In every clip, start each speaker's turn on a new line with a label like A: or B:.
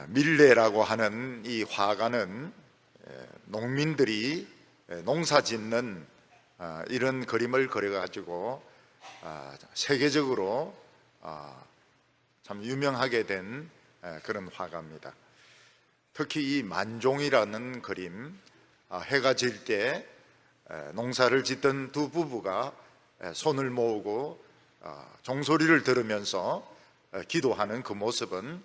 A: 밀레라고 하는 이 화가는 농민들이 농사 짓는 이런 그림을 그려가지고 세계적으로 참 유명하게 된 그런 화가입니다. 특히 이 만종이라는 그림, 해가 질 때 농사를 짓던 두 부부가 손을 모으고 종소리를 들으면서 기도하는 그 모습은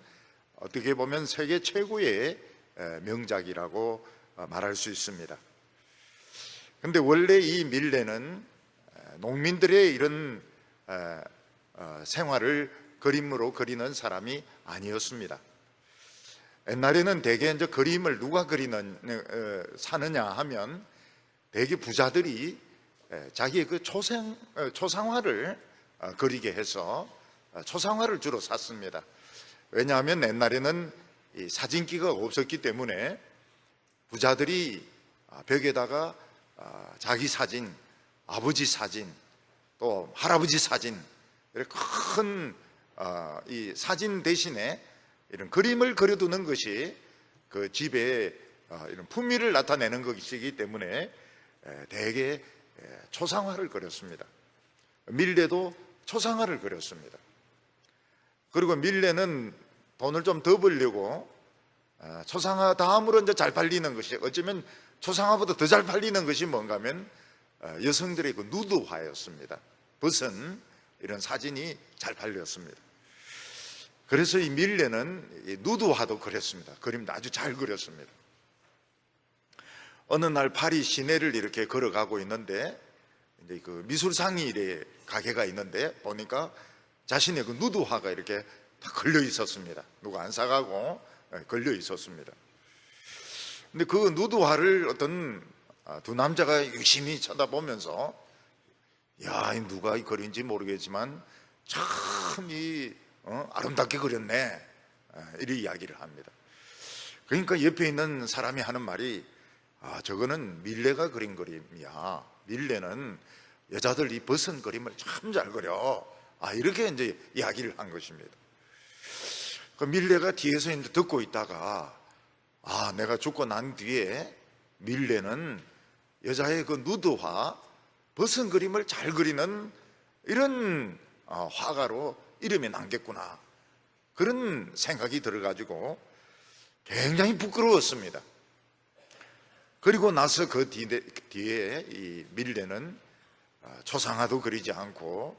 A: 어떻게 보면 세계 최고의 명작이라고 말할 수 있습니다. 그런데 원래 이 밀레는 농민들의 이런 생활을 그림으로 그리는 사람이 아니었습니다. 옛날에는 대개 이제 그림을 누가 사느냐 하면 대개 부자들이 자기의 그 초상화를 그리게 해서 초상화를 주로 샀습니다. 왜냐하면 옛날에는 이 사진기가 없었기 때문에 부자들이 벽에다가 자기 사진, 아버지 사진, 또 할아버지 사진, 이렇게 큰 이 사진 대신에 이런 그림을 그려두는 것이 그 집에 이런 품위를 나타내는 것이기 때문에 대개 초상화를 그렸습니다. 밀레도 초상화를 그렸습니다. 그리고 밀레는 돈을 좀 더 벌려고 초상화 다음으로 이제 잘 팔리는 것이, 어쩌면 초상화보다 더 잘 팔리는 것이 뭔가 하면 여성들의 그 누드화였습니다. 벗은 이런 사진이 잘 팔렸습니다. 그래서 이 밀레는 누드화도 그렸습니다. 그림도 아주 잘 그렸습니다. 어느 날 파리 시내를 이렇게 걸어가고 있는데 이제 그 미술상의 가게가 있는데 보니까 자신의 그 누드화가 이렇게 다 걸려 있었습니다. 누가 안 사가고 걸려 있었습니다. 근데 그 누드화를 어떤 두 남자가 유심히 쳐다보면서, 야, 누가 그린지 모르겠지만 참 아름답게 그렸네, 이런 이야기를 합니다. 그러니까 옆에 있는 사람이 하는 말이, 저거는 밀레가 그린 그림이야. 밀레는 여자들 이 벗은 그림을 참 잘 그려. 이렇게 이제 이야기를 한 것입니다. 그 밀레가 뒤에서 이제 듣고 있다가, 내가 죽고 난 뒤에 밀레는 여자의 그 누드화, 벗은 그림을 잘 그리는 이런 화가로 이름이 남겠구나, 그런 생각이 들어가지고 굉장히 부끄러웠습니다. 그리고 나서 그 뒤에 이 밀레는 초상화도 그리지 않고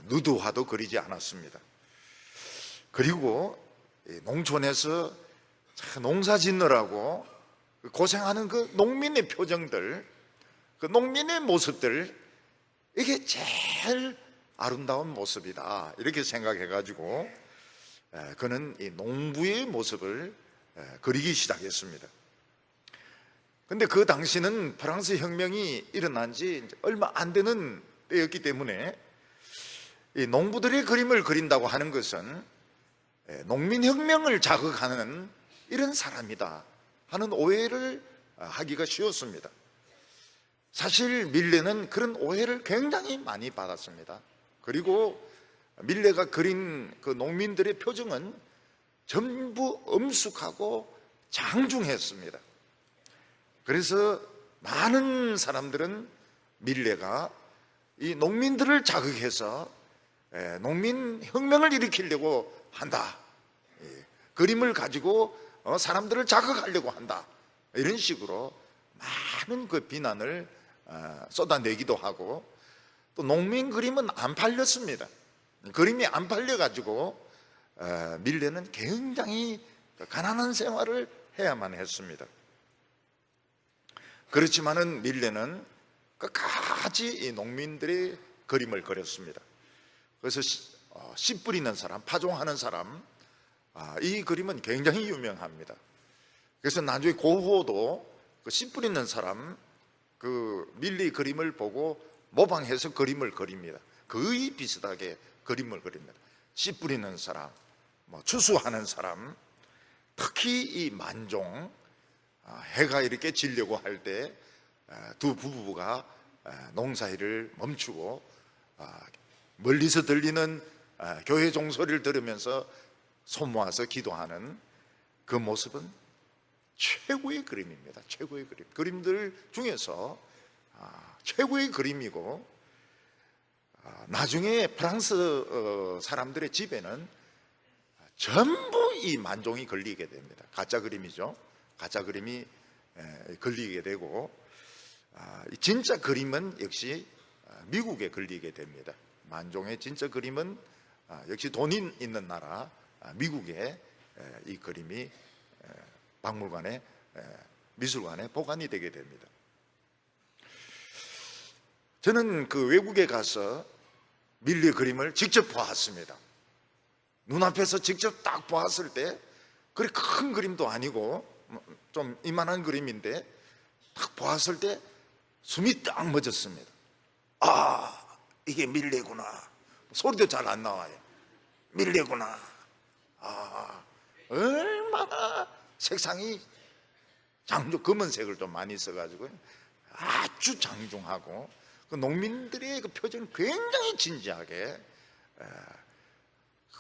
A: 누드화도 그리지 않았습니다. 그리고 농촌에서 농사 짓느라고 고생하는 그 농민의 표정들, 그 농민의 모습들, 이게 제일 아름다운 모습이다, 이렇게 생각해가지고 그는 이 농부의 모습을 그리기 시작했습니다. 근데 그 당시는 프랑스 혁명이 일어난 지 얼마 안 되는 때였기 때문에 이 농부들의 그림을 그린다고 하는 것은 농민혁명을 자극하는 이런 사람이다 하는 오해를 하기가 쉬웠습니다. 사실 밀레는 그런 오해를 굉장히 많이 받았습니다. 그리고 밀레가 그린 그 농민들의 표정은 전부 엄숙하고 장중했습니다. 그래서 많은 사람들은 밀레가 이 농민들을 자극해서 농민혁명을 일으키려고 한다, 그림을 가지고 사람들을 자극하려고 한다, 이런 식으로 많은 그 비난을 쏟아내기도 하고, 또 농민 그림은 안 팔렸습니다. 그림이 안 팔려가지고 밀레는 굉장히 가난한 생활을 해야만 했습니다. 그렇지만은 밀레는 끝까지 이 농민들의 그림을 그렸습니다. 그래서 씨 뿌리는 사람, 파종하는 사람, 이 그림은 굉장히 유명합니다. 그래서 나중에 고흐도 그 씨 뿌리는 사람, 그 밀레 그림을 보고 모방해서 그림을 그립니다. 거의 비슷하게 그림을 그립니다. 씨 뿌리는 사람, 추수하는 사람, 특히 이 만종, 해가 이렇게 지려고 할 때 두 부부가 농사일을 멈추고 멀리서 들리는 교회 종소리를 들으면서 손 모아서 기도하는 그 모습은 최고의 그림입니다. 최고의 그림. 그림들 중에서 최고의 그림이고, 나중에 프랑스 사람들의 집에는 전부 이 만종이 걸리게 됩니다. 가짜 그림이죠. 가짜 그림이 걸리게 되고, 진짜 그림은 역시 미국에 걸리게 됩니다. 만종의 진짜 그림은 역시 돈이 있는 나라 미국에 이 그림이 박물관에, 미술관에 보관이 되게 됩니다. 저는 그 외국에 가서 밀레 그림을 직접 보았습니다. 눈앞에서 직접 딱 보았을 때, 그리 큰 그림도 아니고 좀 이만한 그림인데 딱 보았을 때 숨이 딱 멎었습니다. 이게 밀레구나. 소리도 잘 안 나와요. 밀레구나. 얼마나 색상이 검은색을 좀 많이 써가지고 아주 장중하고, 그 농민들의 그 표정이 굉장히 진지하게,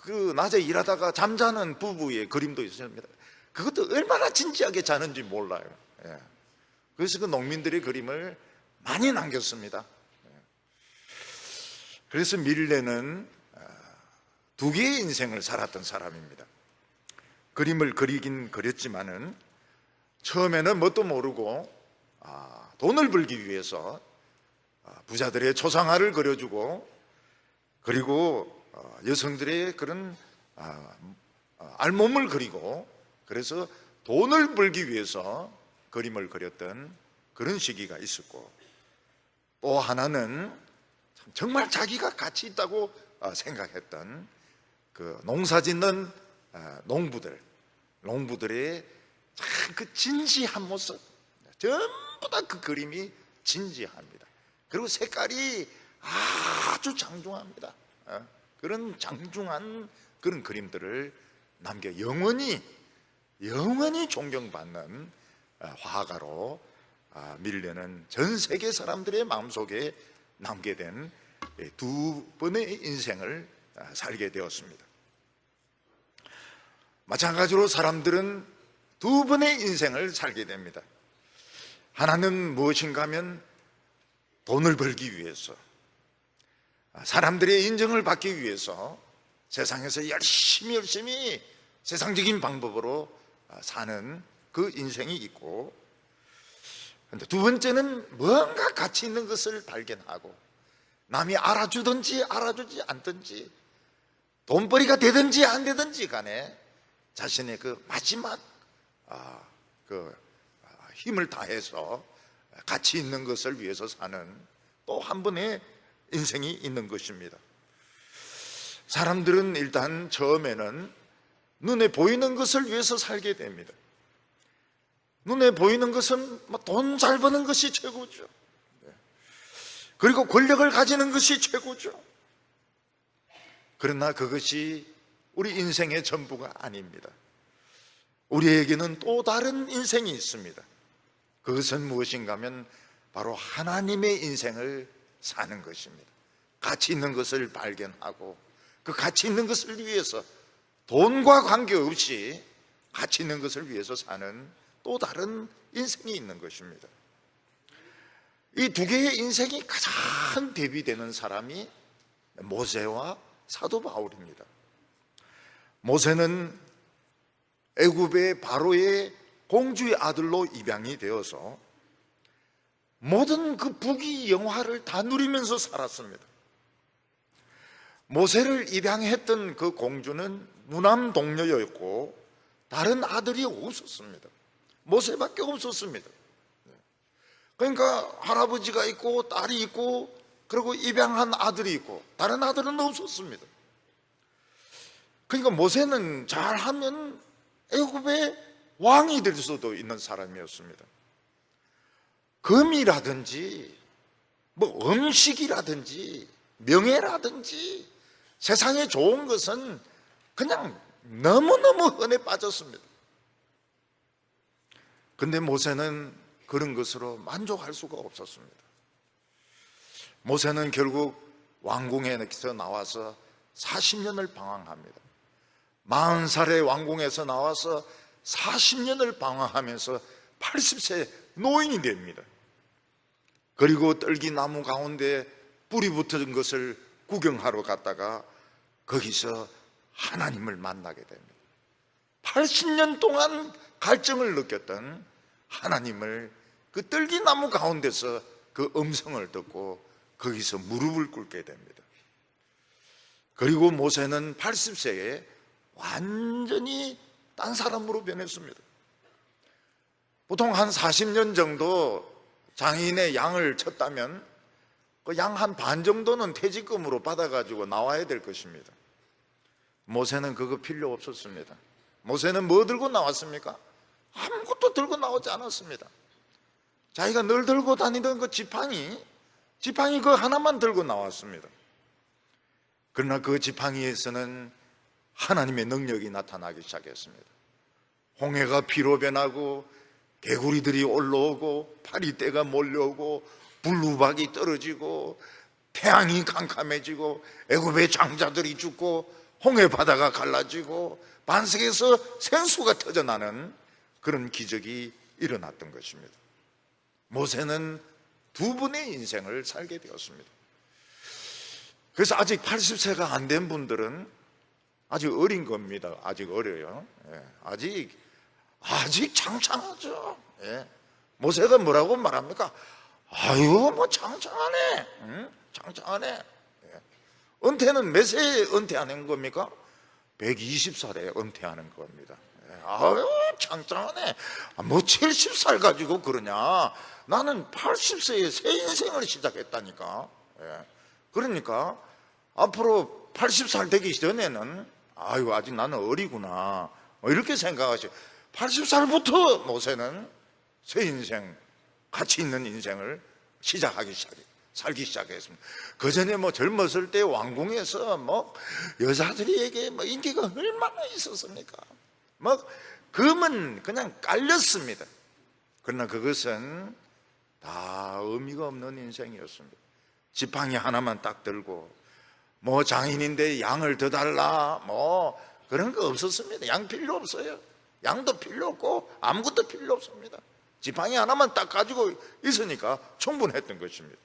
A: 그 낮에 일하다가 잠자는 부부의 그림도 있습니다. 그것도 얼마나 진지하게 자는지 몰라요. 그래서 그 농민들의 그림을 많이 남겼습니다. 그래서 밀레는 두 개의 인생을 살았던 사람입니다. 그림을 그리긴 그렸지만은 처음에는 뭣도 모르고 돈을 벌기 위해서 부자들의 초상화를 그려주고, 그리고 여성들의 그런 알몸을 그리고, 그래서 돈을 벌기 위해서 그림을 그렸던 그런 시기가 있었고, 또 하나는 정말 자기가 가치 있다고 생각했던 그 농사짓는 농부들의 참 그 진지한 모습, 전부 다 그 그림이 진지합니다. 그리고 색깔이 아주 장중합니다. 그런 장중한 그런 그림들을 남겨 영원히 존경받는 화가로 밀레는 전 세계 사람들의 마음속에 남게 된 두 번의 인생을 살게 되었습니다. 마찬가지로 사람들은 두 번의 인생을 살게 됩니다. 하나는 무엇인가 하면 돈을 벌기 위해서, 사람들의 인정을 받기 위해서 세상에서 열심히 세상적인 방법으로 사는 그 인생이 있고, 근데 두 번째는 뭔가 가치 있는 것을 발견하고, 남이 알아주든지 알아주지 않든지, 돈벌이가 되든지 안 되든지 간에 자신의 그 마지막 힘을 다해서 가치 있는 것을 위해서 사는 또 한 번의 인생이 있는 것입니다. 사람들은 일단 처음에는 눈에 보이는 것을 위해서 살게 됩니다. 눈에 보이는 것은 돈 잘 버는 것이 최고죠. 그리고 권력을 가지는 것이 최고죠. 그러나 그것이 우리 인생의 전부가 아닙니다. 우리에게는 또 다른 인생이 있습니다. 그것은 무엇인가 하면 바로 하나님의 인생을 사는 것입니다. 가치 있는 것을 발견하고, 그 가치 있는 것을 위해서 돈과 관계없이 가치 있는 것을 위해서 사는 또 다른 인생이 있는 것입니다. 이 두 개의 인생이 가장 대비되는 사람이 모세와 사도 바울입니다. 모세는 애굽의 바로의 공주의 아들로 입양이 되어서 모든 그 부귀 영화를 다 누리면서 살았습니다. 모세를 입양했던 그 공주는 무남 동녀였고 다른 아들이 없었습니다. 모세밖에 없었습니다. 그러니까 할아버지가 있고 딸이 있고, 그리고 입양한 아들이 있고, 다른 아들은 없었습니다. 그러니까 모세는 잘하면 애굽의 왕이 될 수도 있는 사람이었습니다. 금이라든지 음식이라든지 명예라든지 세상에 좋은 것은 그냥 너무너무 흔해 빠졌습니다. 근데 모세는 그런 것으로 만족할 수가 없었습니다. 모세는 결국 왕궁에서 나와서 40년을 방황합니다. 40살의 왕궁에서 나와서 40년을 방황하면서 80세 노인이 됩니다. 그리고 떨기나무 가운데 뿌리 붙은 것을 구경하러 갔다가 거기서 하나님을 만나게 됩니다. 80년 동안 갈증을 느꼈던 하나님을 그 떨기나무 가운데서 그 음성을 듣고 거기서 무릎을 꿇게 됩니다. 그리고 모세는 80세에 완전히 딴 사람으로 변했습니다. 보통 한 40년 정도 장인의 양을 쳤다면 그 양 한 반 정도는 퇴직금으로 받아가지고 나와야 될 것입니다. 모세는 그거 필요 없었습니다. 모세는 뭐 들고 나왔습니까? 아무것도 들고 나오지 않았습니다. 자기가 늘 들고 다니던 그 지팡이 그 하나만 들고 나왔습니다. 그러나 그 지팡이에서는 하나님의 능력이 나타나기 시작했습니다. 홍해가 피로 변하고 개구리들이 올라오고 파리떼가 몰려오고 불우박이 떨어지고 태양이 캄캄해지고 애굽의 장자들이 죽고 홍해 바다가 갈라지고 반석에서 생수가 터져나는 그런 기적이 일어났던 것입니다. 모세는 두 번의 인생을 살게 되었습니다. 그래서 아직 80세가 안 된 분들은 아직 어린 겁니다. 아직 어려요. 아직 창창하죠. 모세가 뭐라고 말합니까? 아유, 뭐 창창하네. 창창하네. 은퇴는 몇 세에 은퇴하는 겁니까? 120살에 은퇴하는 겁니다. 아유, 창창하네. 뭐 70살 가지고 그러냐. 나는 80세에 새 인생을 시작했다니까. 그러니까 앞으로 80살 되기 전에는 아유, 아직 나는 어리구나, 이렇게 생각하시고 80살부터 모세는 새 인생, 가치 있는 인생을 살기 시작했습니다. 그 전에 뭐 젊었을 때 왕궁에서 뭐 여자들에게 뭐 인기가 얼마나 있었습니까? 뭐 금은 그냥 깔렸습니다. 그러나 그것은 다 의미가 없는 인생이었습니다. 지팡이 하나만 딱 들고 뭐 장인인데 양을 더 달라 뭐 그런 거 없었습니다. 양 필요 없어요. 양도 필요 없고 아무것도 필요 없습니다. 지팡이 하나만 딱 가지고 있으니까 충분했던 것입니다.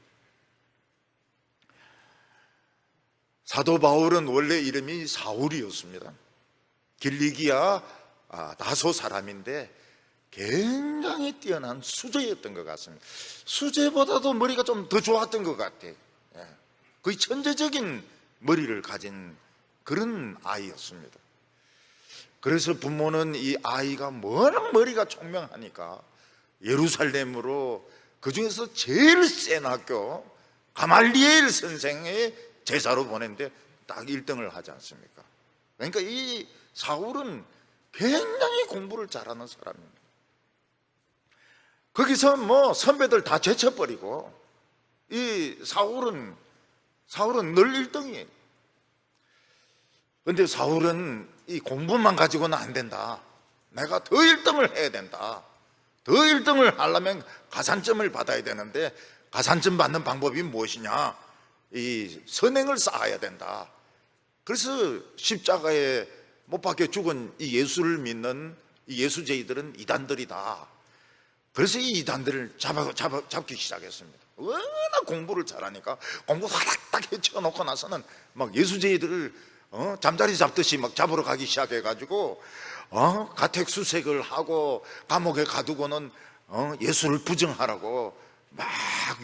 A: 사도 바울은 원래 이름이 사울이었습니다. 길리기아 다소 사람인데 굉장히 뛰어난 수재였던 것 같습니다. 수재보다도 머리가 좀 더 좋았던 것 같아요. 거의 천재적인 머리를 가진 그런 아이였습니다. 그래서 부모는 이 아이가 워낙 머리가 총명하니까 예루살렘으로 그 중에서 제일 센 학교 가말리엘 선생의 제자로 보냈는데 딱 1등을 하지 않습니까? 그러니까 이 사울은 굉장히 공부를 잘하는 사람입니다. 거기서 뭐 선배들 다 제쳐버리고 이 사울은 늘 1등이에요. 그런데 사울은 이 공부만 가지고는 안 된다. 내가 더 1등을 해야 된다. 더 1등을 하려면 가산점을 받아야 되는데 가산점 받는 방법이 무엇이냐? 이 선행을 쌓아야 된다. 그래서 십자가에 못 박혀 죽은 이 예수를 믿는 이 예수제이들은 이단들이다. 그래서 이 이단들을 잡기 시작했습니다. 워낙 공부를 잘하니까 공부 딱 해쳐놓고 나서는 막 예수제이들을 잠자리 잡듯이 막 잡으러 가기 시작해가지고 가택수색을 하고 감옥에 가두고는 예수를 부정하라고 막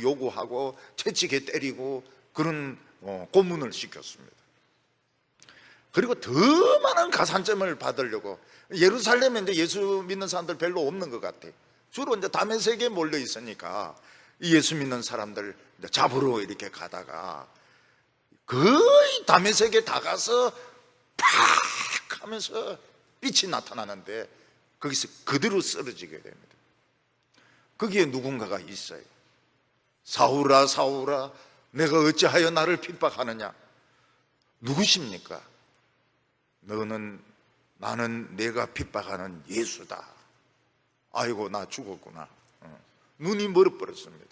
A: 요구하고 채찍에 때리고 그런 고문을 시켰습니다. 그리고 더 많은 가산점을 받으려고 예루살렘에 이제 예수 믿는 사람들 별로 없는 것 같아요. 주로 이제 다메섹에 몰려 있으니까 이 예수 믿는 사람들 잡으러 이렇게 가다가 거의 다메섹에 다 가서 팍 하면서 빛이 나타나는데 거기서 그대로 쓰러지게 됩니다. 거기에 누군가가 있어요. 사울아 사울아 내가 어찌하여 나를 핍박하느냐. 누구십니까? 나는 내가 핍박하는 예수다. 아이고 나 죽었구나. 눈이 멀어버렸습니다.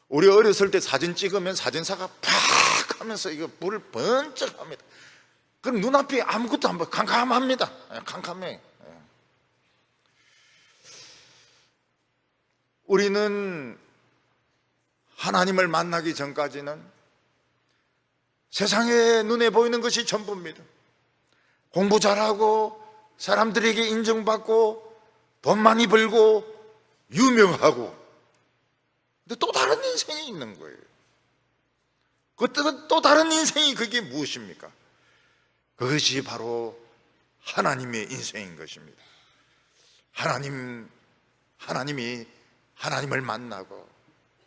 A: 우리 어렸을 때 사진 찍으면 사진사가 팍 하면서 이거 불을 번쩍 합니다. 그럼 눈앞이 아무것도 안 보여. 캄캄합니다. 캄캄해. 우리는 하나님을 만나기 전까지는 세상에 눈에 보이는 것이 전부입니다. 공부 잘하고 사람들에게 인정받고 돈 많이 벌고 유명하고, 근데 또 다른 인생이 있는 거예요. 또 다른 인생이 그게 무엇입니까? 그것이 바로 하나님의 인생인 것입니다. 하나님이 하나님을 만나고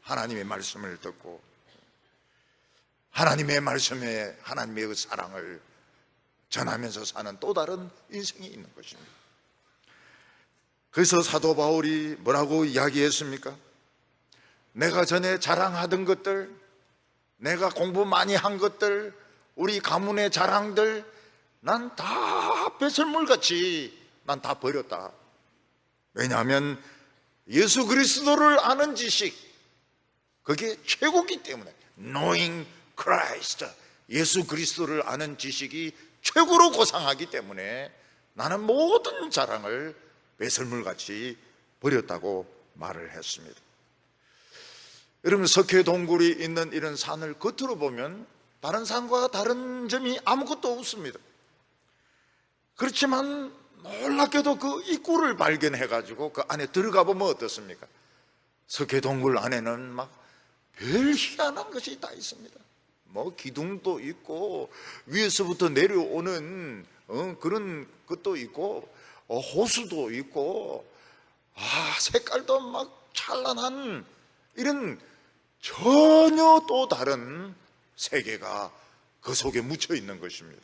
A: 하나님의 말씀을 듣고 하나님의 말씀에 하나님의 그 사랑을 전하면서 사는 또 다른 인생이 있는 것입니다. 그래서 사도 바울이 뭐라고 이야기했습니까? 내가 전에 자랑하던 것들, 내가 공부 많이 한 것들, 우리 가문의 자랑들, 난 다 배설물같이 난 다 버렸다. 왜냐하면 예수 그리스도를 아는 지식, 그게 최고기 때문에. Knowing Christ, 예수 그리스도를 아는 지식이 최고로 고상하기 때문에 나는 모든 자랑을 배설물같이 버렸다고 말을 했습니다. 여러분, 석회동굴이 있는 이런 산을 겉으로 보면 다른 산과 다른 점이 아무것도 없습니다. 그렇지만 놀랍게도 그 입구를 발견해가지고 그 안에 들어가 보면 어떻습니까? 석회동굴 안에는 막 별 희한한 것이 다 있습니다. 뭐 기둥도 있고 위에서부터 내려오는 그런 것도 있고 호수도 있고 색깔도 막 찬란한 이런 전혀 또 다른 세계가 그 속에 묻혀 있는 것입니다.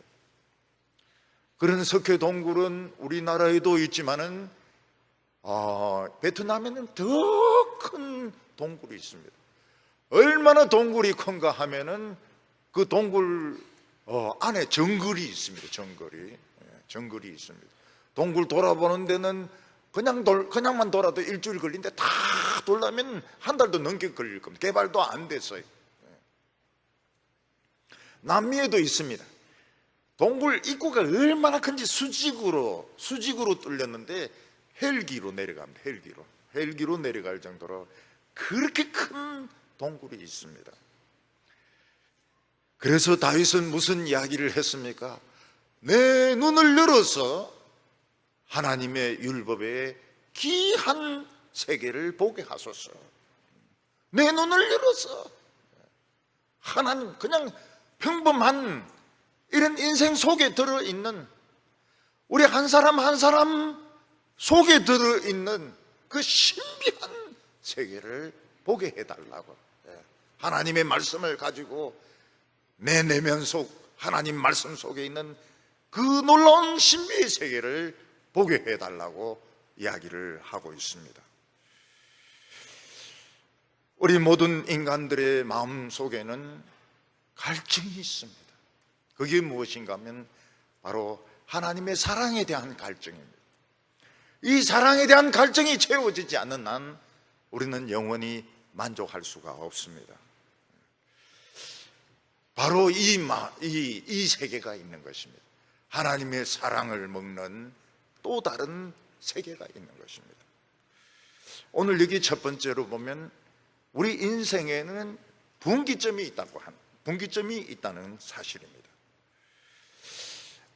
A: 그런 석회동굴은 우리나라에도 있지만은 베트남에는 더 큰 동굴이 있습니다. 얼마나 동굴이 큰가 하면은 그 동굴 안에 정글이 있습니다. 정글이 있습니다. 동굴 돌아보는 데는 그냥만 돌아도 일주일 걸리는데 다 돌려면 한 달도 넘게 걸릴 겁니다. 개발도 안 됐어요. 남미에도 있습니다. 동굴 입구가 얼마나 큰지 수직으로 뚫렸는데 헬기로 내려갑니다. 헬기로 내려갈 정도로 그렇게 큰 동굴이 있습니다. 그래서 다윗은 무슨 이야기를 했습니까? 내 눈을 열어서 하나님의 율법의 귀한 세계를 보게 하소서. 내 눈을 열어서 하나님, 그냥 평범한 이런 인생 속에 들어있는, 우리 한 사람 한 사람 속에 들어있는 그 신비한 세계를 보게 해달라고. 하나님의 말씀을 가지고 내 내면 속 하나님 말씀 속에 있는 그 놀라운 신비의 세계를 보게 해달라고 이야기를 하고 있습니다. 우리 모든 인간들의 마음 속에는 갈증이 있습니다. 그게 무엇인가 하면 바로 하나님의 사랑에 대한 갈증입니다. 이 사랑에 대한 갈증이 채워지지 않는 한 우리는 영원히 만족할 수가 없습니다. 바로 이 세계가 있는 것입니다. 하나님의 사랑을 먹는 또 다른 세계가 있는 것입니다. 오늘 여기 첫 번째로 보면 우리 인생에는 분기점이 있다는 사실입니다.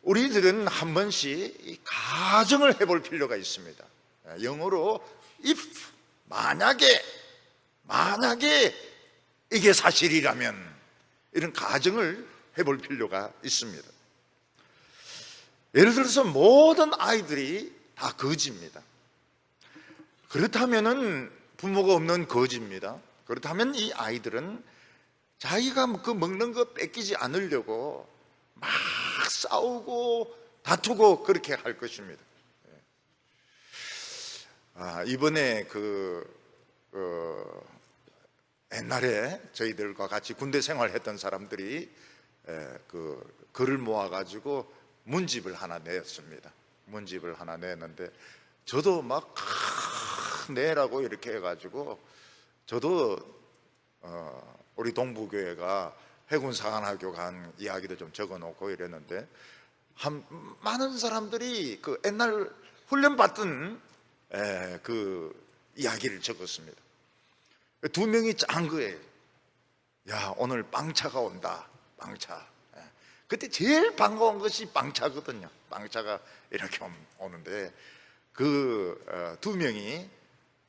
A: 우리들은 한 번씩 가정을 해볼 필요가 있습니다. 영어로 if, 만약에 이게 사실이라면, 이런 가정을 해볼 필요가 있습니다. 예를 들어서 모든 아이들이 다 거지입니다. 그렇다면은 부모가 없는 거지입니다. 그렇다면 이 아이들은 자기가 그 먹는 거 뺏기지 않으려고 막 싸우고 다투고 그렇게 할 것입니다. 이번에 옛날에 저희들과 같이 군대 생활했던 사람들이 글을 모아가지고 문집을 하나 냈습니다. 문집을 하나 냈는데 저도 막 내라고 이렇게 해가지고 저도 우리 동부교회가 해군사관학교 간 이야기도 좀 적어놓고 이랬는데 많은 사람들이 그 옛날 훈련받던 그 이야기를 적었습니다. 두 명이 짠 거예요. 야, 오늘 빵차가 온다. 빵차. 그때 제일 반가운 것이 빵차거든요. 빵차가 이렇게 오는데 그 두 명이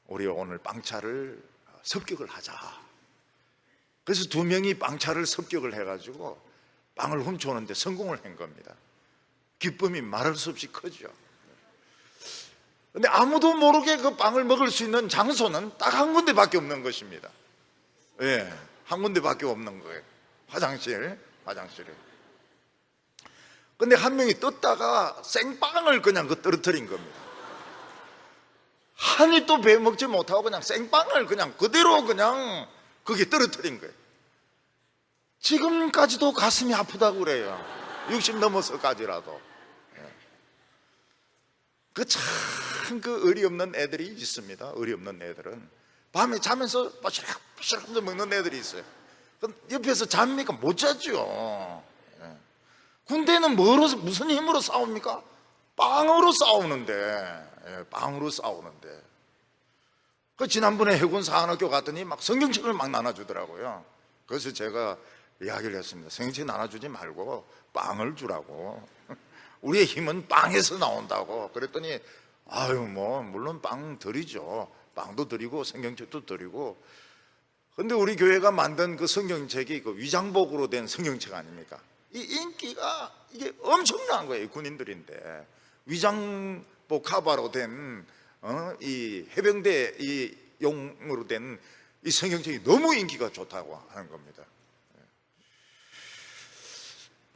A: 우리 오늘 빵차를 습격을 하자. 그래서 두 명이 빵차를 습격을 해가지고 빵을 훔쳐오는데 성공을 한 겁니다. 기쁨이 말할 수 없이 크죠. 근데 아무도 모르게 그 빵을 먹을 수 있는 장소는 딱 한 군데밖에 없는 것입니다. 예, 한 군데밖에 없는 거예요. 화장실에. 근데 한 명이 떴다가 생빵을 그냥 떨어뜨린 겁니다. 한 입도 배 먹지 못하고 그냥 생빵을 그냥 그대로 그냥 거기 떨어뜨린 거예요. 지금까지도 가슴이 아프다고 그래요. 60 넘어서까지라도. 그 의리 없는 애들이 있습니다. 의리 없는 애들은 밤에 자면서 빠시락빠시락 먹는 애들이 있어요. 옆에서 잡니까? 못 자죠. 군대는 무슨 힘으로 싸웁니까? 빵으로 싸우는데. 빵으로 싸우는데. 지난번에 해군 사관학교 갔더니 막 성경책을 막 나눠주더라고요. 그래서 제가 이야기를 했습니다. 성경책 나눠주지 말고 빵을 주라고. 우리의 힘은 빵에서 나온다고. 그랬더니 아유 뭐 물론 빵 드리죠. 빵도 드리고 성경책도 드리고. 근데 우리 교회가 만든 그 성경책이 그 위장복으로 된 성경책 아닙니까? 이 인기가 이게 엄청난 거예요. 군인들인데 위장복 카바로 된 이 해병대 이 용으로 된 이 성경책이 너무 인기가 좋다고 하는 겁니다.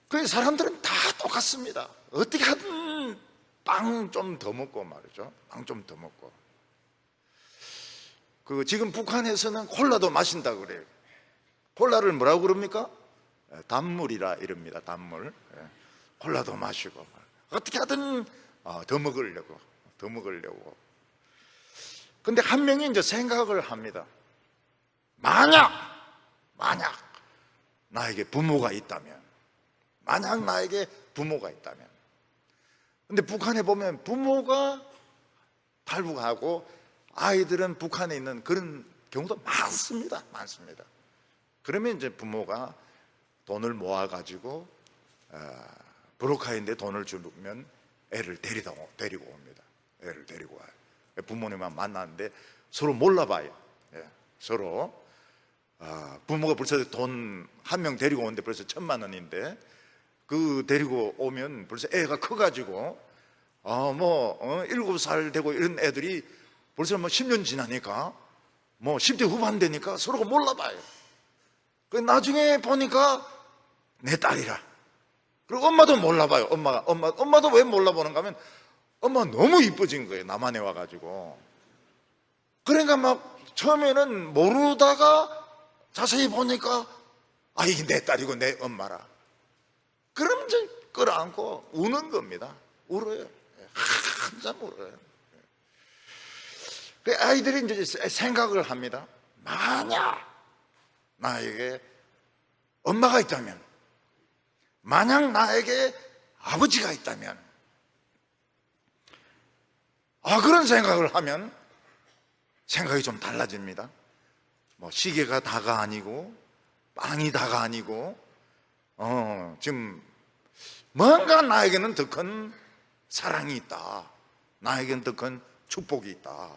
A: 그 사람들은 다 똑같습니다. 어떻게 하든 빵 좀 더 먹고 말이죠. 빵 좀 더 먹고. 지금 북한에서는 콜라도 마신다 그래요. 콜라를 뭐라고 그럽니까? 단물이라 이럽니다. 단물. 콜라도 마시고 어떻게 하든 더 먹으려고. 근데 한 명이 이제 생각을 합니다. 만약 나에게 부모가 있다면. 근데 북한에 보면 부모가 탈북하고 아이들은 북한에 있는 그런 경우도 많습니다. 그러면 이제 부모가 돈을 모아가지고 브로커인데 돈을 주면 애를 데리고 옵니다. 애를 데리고 와요. 부모님만 만났는데 서로 몰라봐요. 서로 부모가 벌써 돈 한 명 데리고 오는데 벌써 1,000만 원인데 그 데리고 오면 벌써 애가 커가지고 7살 되고 이런 애들이 벌써 10년 지나니까 10대 후반 되니까 서로가 몰라봐요. 나중에 보니까 내 딸이라. 그리고 엄마도 몰라봐요. 엄마도 왜 몰라보는가 하면 엄마가 너무 이뻐진 거예요. 남한에 와가지고. 그러니까 막 처음에는 모르다가 자세히 보니까 이게 내 딸이고 내 엄마라. 그럼 이제 끌어안고 우는 겁니다. 울어요. 한참 울어요. 아이들이 이제 생각을 합니다. 만약 나에게 엄마가 있다면, 만약 나에게 아버지가 있다면, 그런 생각을 하면 생각이 좀 달라집니다. 시계가 다가 아니고 빵이 다가 아니고 지금 뭔가 나에게는 더 큰 사랑이 있다. 나에게는 더 큰 축복이 있다.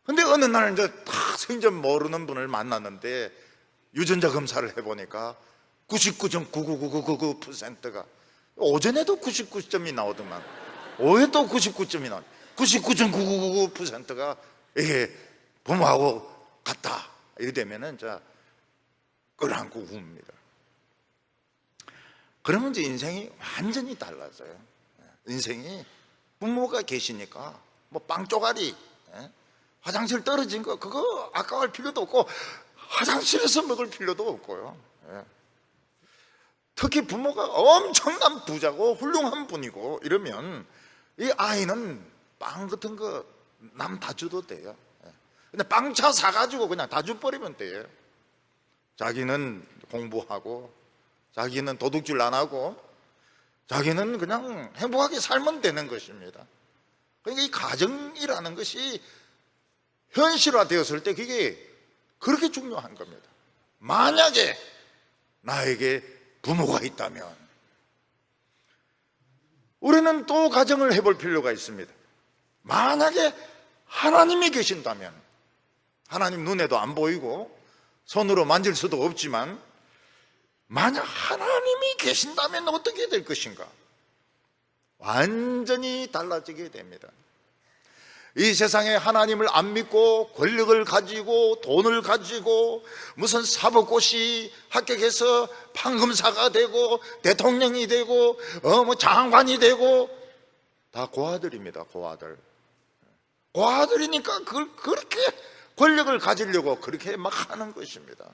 A: 근데 어느 날 이제 다 생전 모르는 분을 만났는데 유전자 검사를 해보니까 99.99999%가 오전에도 99점이 나오더만 오후에도 99점이 나오더만 99.9999%가 이게 부모하고 같다. 이래 되면은 자 끌어안고 웁니다. 그러면 이제 인생이 완전히 달라져요. 인생이 부모가 계시니까 빵 쪼가리, 화장실 떨어진 거 그거 아까울 필요도 없고 화장실에서 먹을 필요도 없고요. 특히 부모가 엄청난 부자고 훌륭한 분이고 이러면 이 아이는 빵 같은 거 남 다 줘도 돼요. 근데 빵차 사가지고 그냥 다 줘버리면 돼요. 자기는 공부하고 자기는 도둑질 안 하고 자기는 그냥 행복하게 살면 되는 것입니다. 그러니까 이 가정이라는 것이 현실화되었을 때 그게 그렇게 중요한 겁니다. 만약에 나에게 부모가 있다면 우리는 또 가정을 해볼 필요가 있습니다. 만약에 하나님이 계신다면, 하나님 눈에도 안 보이고 손으로 만질 수도 없지만 만약 하나님이 계신다면 어떻게 될 것인가? 완전히 달라지게 됩니다. 이 세상에 하나님을 안 믿고 권력을 가지고 돈을 가지고 무슨 사법고시 합격해서 판검사가 되고 대통령이 되고 뭐 장관이 되고 다 고아들입니다. 고아들이니까 그걸 그렇게 권력을 가지려고 그렇게 막 하는 것입니다.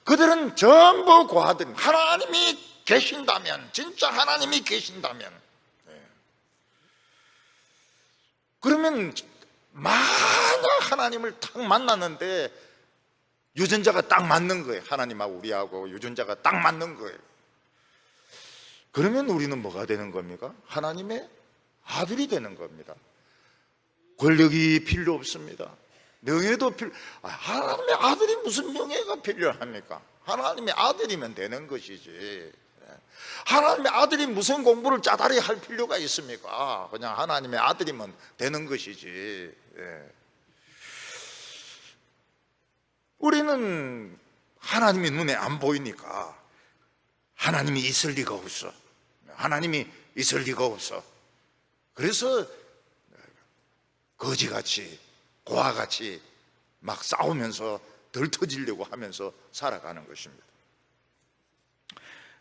A: 그들은 전부 고아들. 하나님이 계신다면, 진짜 하나님이 계신다면, 그러면 만약 하나님을 딱 만났는데 유전자가 딱 맞는 거예요. 하나님하고 우리하고 유전자가 딱 맞는 거예요. 그러면 우리는 뭐가 되는 겁니까? 하나님의 아들이 되는 겁니다. 권력이 필요 없습니다. 명예도 하나님의 아들이 무슨 명예가 필요합니까? 하나님의 아들이면 되는 것이지. 하나님의 아들이 무슨 공부를 짜다리 할 필요가 있습니까? 그냥 하나님의 아들이면 되는 것이지. 우리는 하나님이 눈에 안 보이니까 하나님이 있을 리가 없어. 하나님이 있을 리가 없어. 그래서 거지같이 고아같이 막 싸우면서 덜 터지려고 하면서 살아가는 것입니다.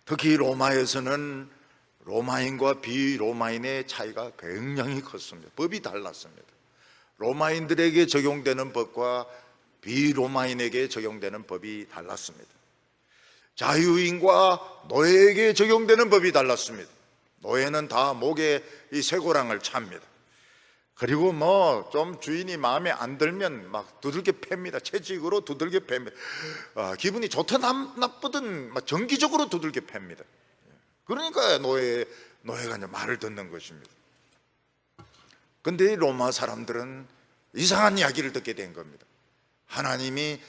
A: 특히 로마에서는 로마인과 비로마인의 차이가 굉장히 컸습니다. 법이 달랐습니다. 로마인들에게 적용되는 법과 비로마인에게 적용되는 법이 달랐습니다. 자유인과 노예에게 적용되는 법이 달랐습니다. 노예는 다 목에 이 쇠고랑을 찹니다. 그리고 뭐 좀 주인이 마음에 안 들면 막 두들겨 팹니다. 채찍으로 두들겨 팹니다. 기분이 좋든 나쁘든 막 정기적으로 두들겨 팹니다. 그러니까 노예가 이제 말을 듣는 것입니다. 근데 로마 사람들은 이상한 이야기를 듣게 된 겁니다. 하나님이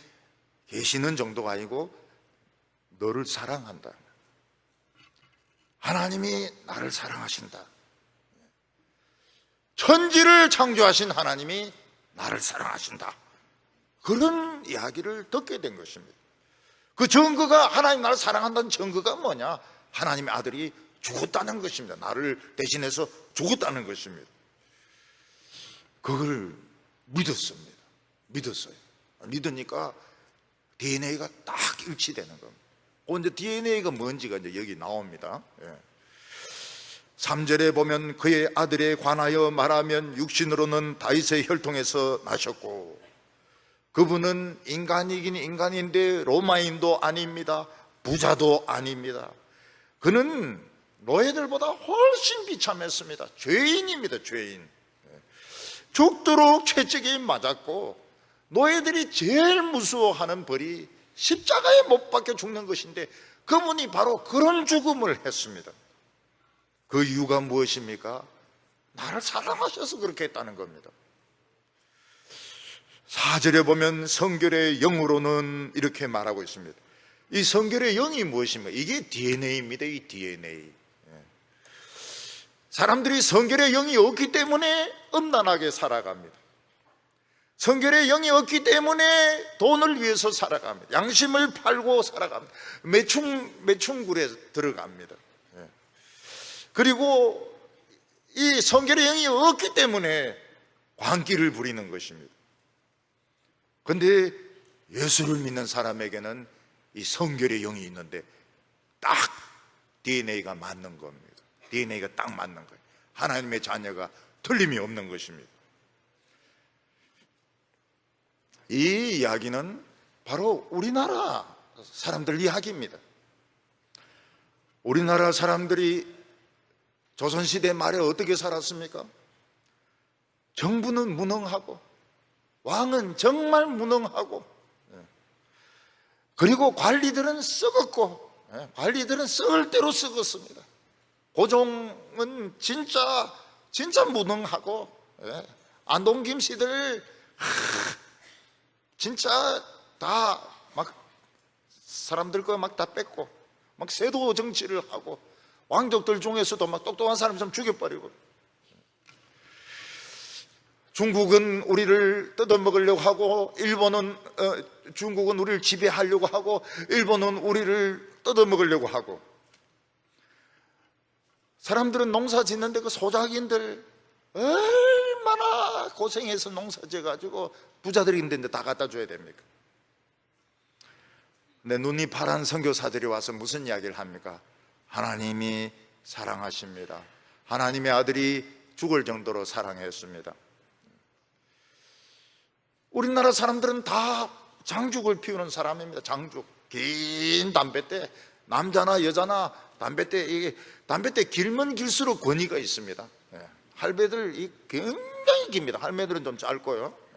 A: 계시는 정도가 아니고 너를 사랑한다. 하나님이 나를 사랑하신다. 천지를 창조하신 하나님이 나를 사랑하신다. 그런 이야기를 듣게 된 것입니다. 그 증거가, 하나님 나를 사랑한다는 증거가 뭐냐? 하나님의 아들이 죽었다는 것입니다. 나를 대신해서 죽었다는 것입니다. 그걸 믿었습니다. 믿었어요. 믿으니까 DNA가 딱 일치되는 겁니다. 이제 DNA가 뭔지가 이제 여기 나옵니다. 3절에 보면 그의 아들에 관하여 말하면 육신으로는 다윗의 혈통에서 나셨고 그분은 인간이긴 인간인데 로마인도 아닙니다. 부자도 아닙니다. 그는 노예들보다 훨씬 비참했습니다. 죄인입니다. 죄인. 죽도록 채찍에 맞았고 노예들이 제일 무서워하는 벌이 십자가에 못 박혀 죽는 것인데 그분이 바로 그런 죽음을 했습니다. 그 이유가 무엇입니까? 나를 사랑하셔서 그렇게 했다는 겁니다. 4절에 보면 성결의 영으로는 이렇게 말하고 있습니다. 이 성결의 영이 무엇입니까? 이게 DNA입니다. 이 DNA. 사람들이 성결의 영이 없기 때문에 음란하게 살아갑니다. 성결의 영이 없기 때문에 돈을 위해서 살아갑니다. 양심을 팔고 살아갑니다. 매충굴에 들어갑니다. 그리고 이 성결의 영이 없기 때문에 광기를 부리는 것입니다. 그런데 예수를 믿는 사람에게는 이 성결의 영이 있는데 딱 DNA가 맞는 겁니다. DNA가 딱 맞는 거예요. 하나님의 자녀가 틀림이 없는 것입니다. 이 이야기는 바로 우리나라 사람들 이야기입니다. 우리나라 사람들이 조선시대 말에 어떻게 살았습니까? 정부는 무능하고 왕은 정말 무능하고 그리고 관리들은 썩었고 관리들은 썩을 대로 썩었습니다. 고종은 진짜 무능하고 안동김씨들 진짜 다 막 사람들 거 막 다 뺏고 막 세도 정치를 하고 왕족들 중에서도 막 똑똑한 사람 좀 죽여버리고, 중국은 우리를 뜯어먹으려고 하고, 중국은 우리를 지배하려고 하고, 일본은 우리를 뜯어먹으려고 하고, 사람들은 농사 짓는데 그 소작인들 얼마나 고생해서 농사 지어가지고 부자들이 있는데 다 갖다 줘야 됩니까? 근데 눈이 파란 선교사들이 와서 무슨 이야기를 합니까? 하나님이 사랑하십니다. 하나님의 아들이 죽을 정도로 사랑했습니다. 우리나라 사람들은 다 장죽을 피우는 사람입니다. 장죽, 긴 담뱃대, 남자나 여자나 담뱃대 길면 길수록 권위가 있습니다. 할배들 굉장히 깁니다. 할매들은 좀 짧고요.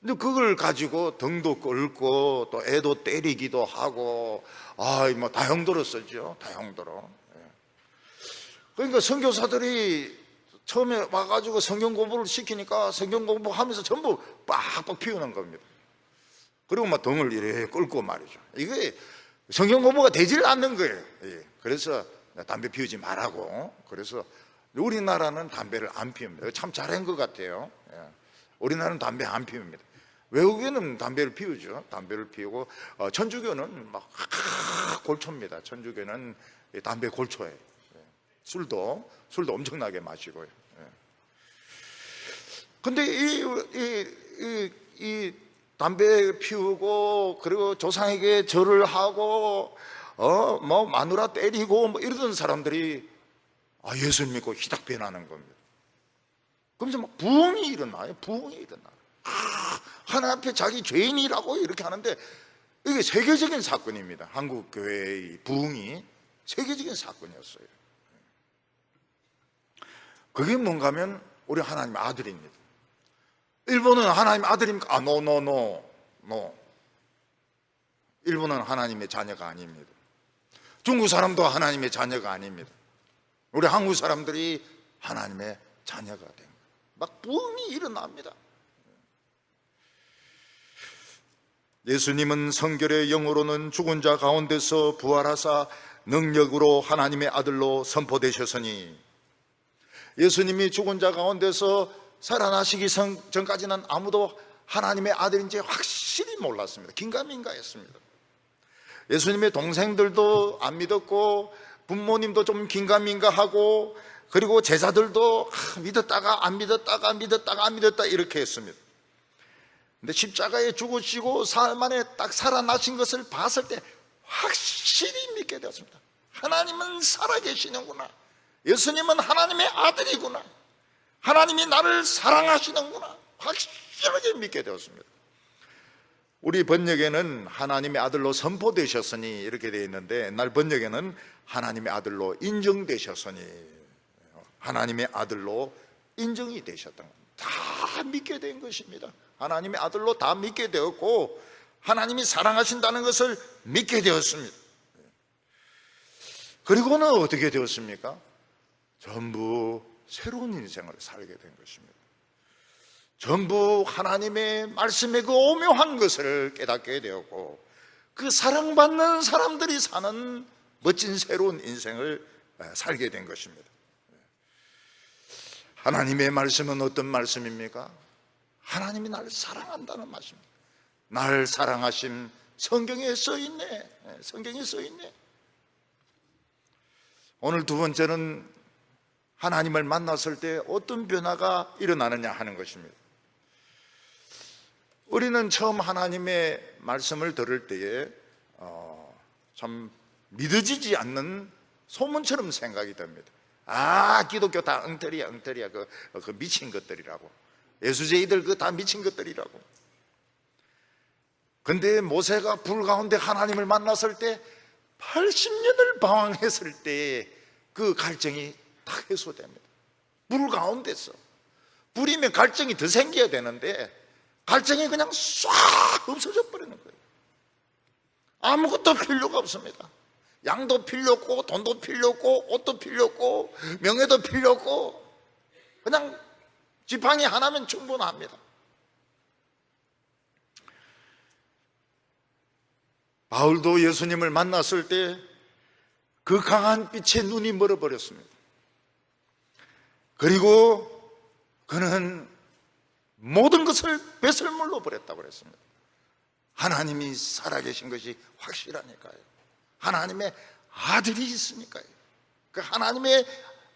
A: 근데 그걸 가지고 등도 끌고 또 애도 때리기도 하고, 뭐 다형도로 쓰죠. 다형도로. 그러니까 선교사들이 처음에 와가지고 성경 공부를 시키니까 성경 공부하면서 전부 빡빡 피우는 겁니다. 그리고 막 등을 이렇게 끌고 말이죠. 이게 성경 공부가 되질 않는 거예요. 그래서 담배 피우지 말라고. 그래서 우리나라는 담배를 안 피웁니다. 참 잘한 것 같아요. 우리나라는 담배 안 피웁니다. 외국에는 담배를 피우죠. 담배를 피우고, 천주교는 막 골초입니다. 천주교는 담배 골초예요. 술도 엄청나게 마시고요. 근데 이 담배 피우고, 그리고 조상에게 절을 하고, 뭐 마누라 때리고 뭐 이러던 사람들이 예수를 믿고 희닥 변하는 겁니다. 그러면서 막 부흥이 일어나요. 부흥이 일어나요. 하나님 앞에 자기 죄인이라고 이렇게 하는데, 이게 세계적인 사건입니다. 한국 교회의 부흥이 세계적인 사건이었어요. 그게 뭔가 하면 우리 하나님의 아들입니다. 일본은 하나님의 아들입니까? 노. 일본은 하나님의 자녀가 아닙니다. 중국 사람도 하나님의 자녀가 아닙니다. 우리 한국 사람들이 하나님의 자녀가 된 거예요. 막 부흥이 일어납니다. 예수님은 성결의 영으로는 죽은 자 가운데서 부활하사 능력으로 하나님의 아들로 선포되셨으니, 예수님이 죽은 자 가운데서 살아나시기 전까지는 아무도 하나님의 아들인지 확실히 몰랐습니다. 긴가민가했습니다. 예수님의 동생들도 안 믿었고, 부모님도 좀 긴가민가하고, 그리고 제자들도 믿었다가 안 믿었다가 안 믿었다 이렇게 했습니다. 근데 십자가에 죽으시고 사흘 만에 딱 살아나신 것을 봤을 때 확실히 믿게 되었습니다. 하나님은 살아계시는구나. 예수님은 하나님의 아들이구나. 하나님이 나를 사랑하시는구나. 확실하게 믿게 되었습니다. 우리 번역에는 하나님의 아들로 선포되셨으니 이렇게 되어 있는데, 옛날 번역에는 하나님의 아들로 인정되셨으니, 하나님의 아들로 인정이 되셨던 겁니다. 다 믿게 된 것입니다. 하나님의 아들로 다 믿게 되었고, 하나님이 사랑하신다는 것을 믿게 되었습니다. 그리고는 어떻게 되었습니까? 전부 새로운 인생을 살게 된 것입니다. 전부 하나님의 말씀의 그 오묘한 것을 깨닫게 되었고, 그 사랑받는 사람들이 사는 멋진 새로운 인생을 살게 된 것입니다. 하나님의 말씀은 어떤 말씀입니까? 하나님이 나를 사랑한다는 말씀입니다. 나를 사랑하심, 성경에 써있네. 성경에 써있네. 오늘 두 번째는 하나님을 만났을 때 어떤 변화가 일어나느냐 하는 것입니다. 우리는 처음 하나님의 말씀을 들을 때에 참 믿어지지 않는 소문처럼 생각이 듭니다. 기독교 다 엉터리야. 그 미친 것들이라고. 예수제이들 그 다 미친 것들이라고. 근데 모세가 불 가운데 하나님을 만났을 때 80년을 방황했을 때 그 갈증이 딱 해소됩니다. 불 가운데서. 불이면 갈증이 더 생겨야 되는데 갈증이 그냥 싹 없어져 버리는 거예요. 아무것도 필요가 없습니다. 양도 필요 없고, 돈도 필요 없고, 옷도 필요 없고, 명예도 필요 없고, 그냥 지팡이 하나면 충분합니다. 바울도 예수님을 만났을 때 그 강한 빛에 눈이 멀어버렸습니다. 그리고 그는 모든 것을 배설물로 버렸다고 그랬습니다. 하나님이 살아계신 것이 확실하니까요. 하나님의 아들이 있으니까요. 그 하나님의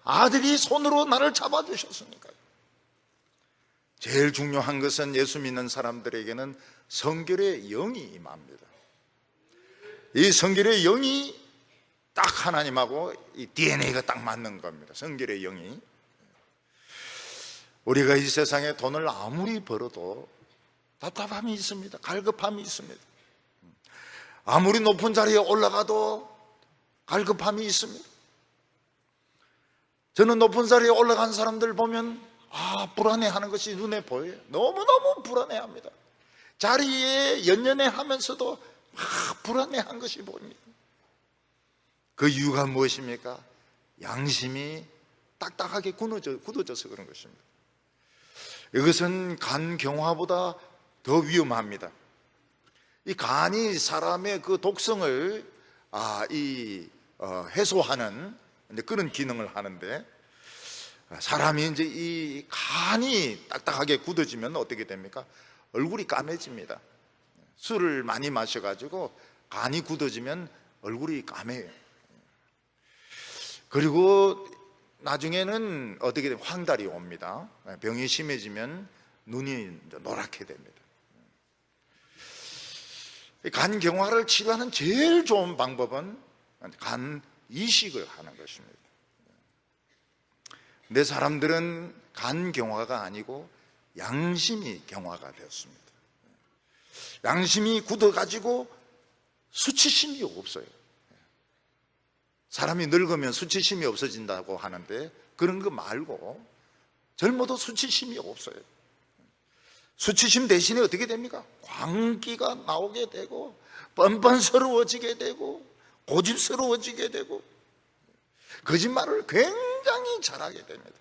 A: 아들이 손으로 나를 잡아주셨으니까요. 제일 중요한 것은 예수 믿는 사람들에게는 성결의 영이 임합니다. 이 성결의 영이 딱 하나님하고 이 DNA가 딱 맞는 겁니다. 성결의 영이. 우리가 이 세상에 돈을 아무리 벌어도 답답함이 있습니다. 갈급함이 있습니다. 아무리 높은 자리에 올라가도 갈급함이 있습니다. 저는 높은 자리에 올라간 사람들 보면 불안해하는 것이 눈에 보여요. 너무너무 불안해합니다. 자리에 연연해 하면서도 불안해한 것이 보입니다. 그 이유가 무엇입니까? 양심이 딱딱하게 굳어져서 그런 것입니다. 이것은 간경화보다 더 위험합니다. 이 간이 사람의 그 독성을 해소하는 그런 기능을 하는데, 사람이 이제 이 간이 딱딱하게 굳어지면 어떻게 됩니까? 얼굴이 까매집니다. 술을 많이 마셔가지고 간이 굳어지면 얼굴이 까매요. 그리고 나중에는 어떻게 되면 황달이 옵니다. 병이 심해지면 눈이 노랗게 됩니다. 간경화를 치료하는 제일 좋은 방법은 간 이식을 하는 것입니다. 근데 사람들은 간경화가 아니고 양심이 경화가 되었습니다. 양심이 굳어가지고 수치심이 없어요. 사람이 늙으면 수치심이 없어진다고 하는데 그런 거 말고 젊어도 수치심이 없어요. 수치심 대신에 어떻게 됩니까? 광기가 나오게 되고 뻔뻔스러워지게 되고 고집스러워지게 되고 거짓말을 굉장히 잘하게 됩니다.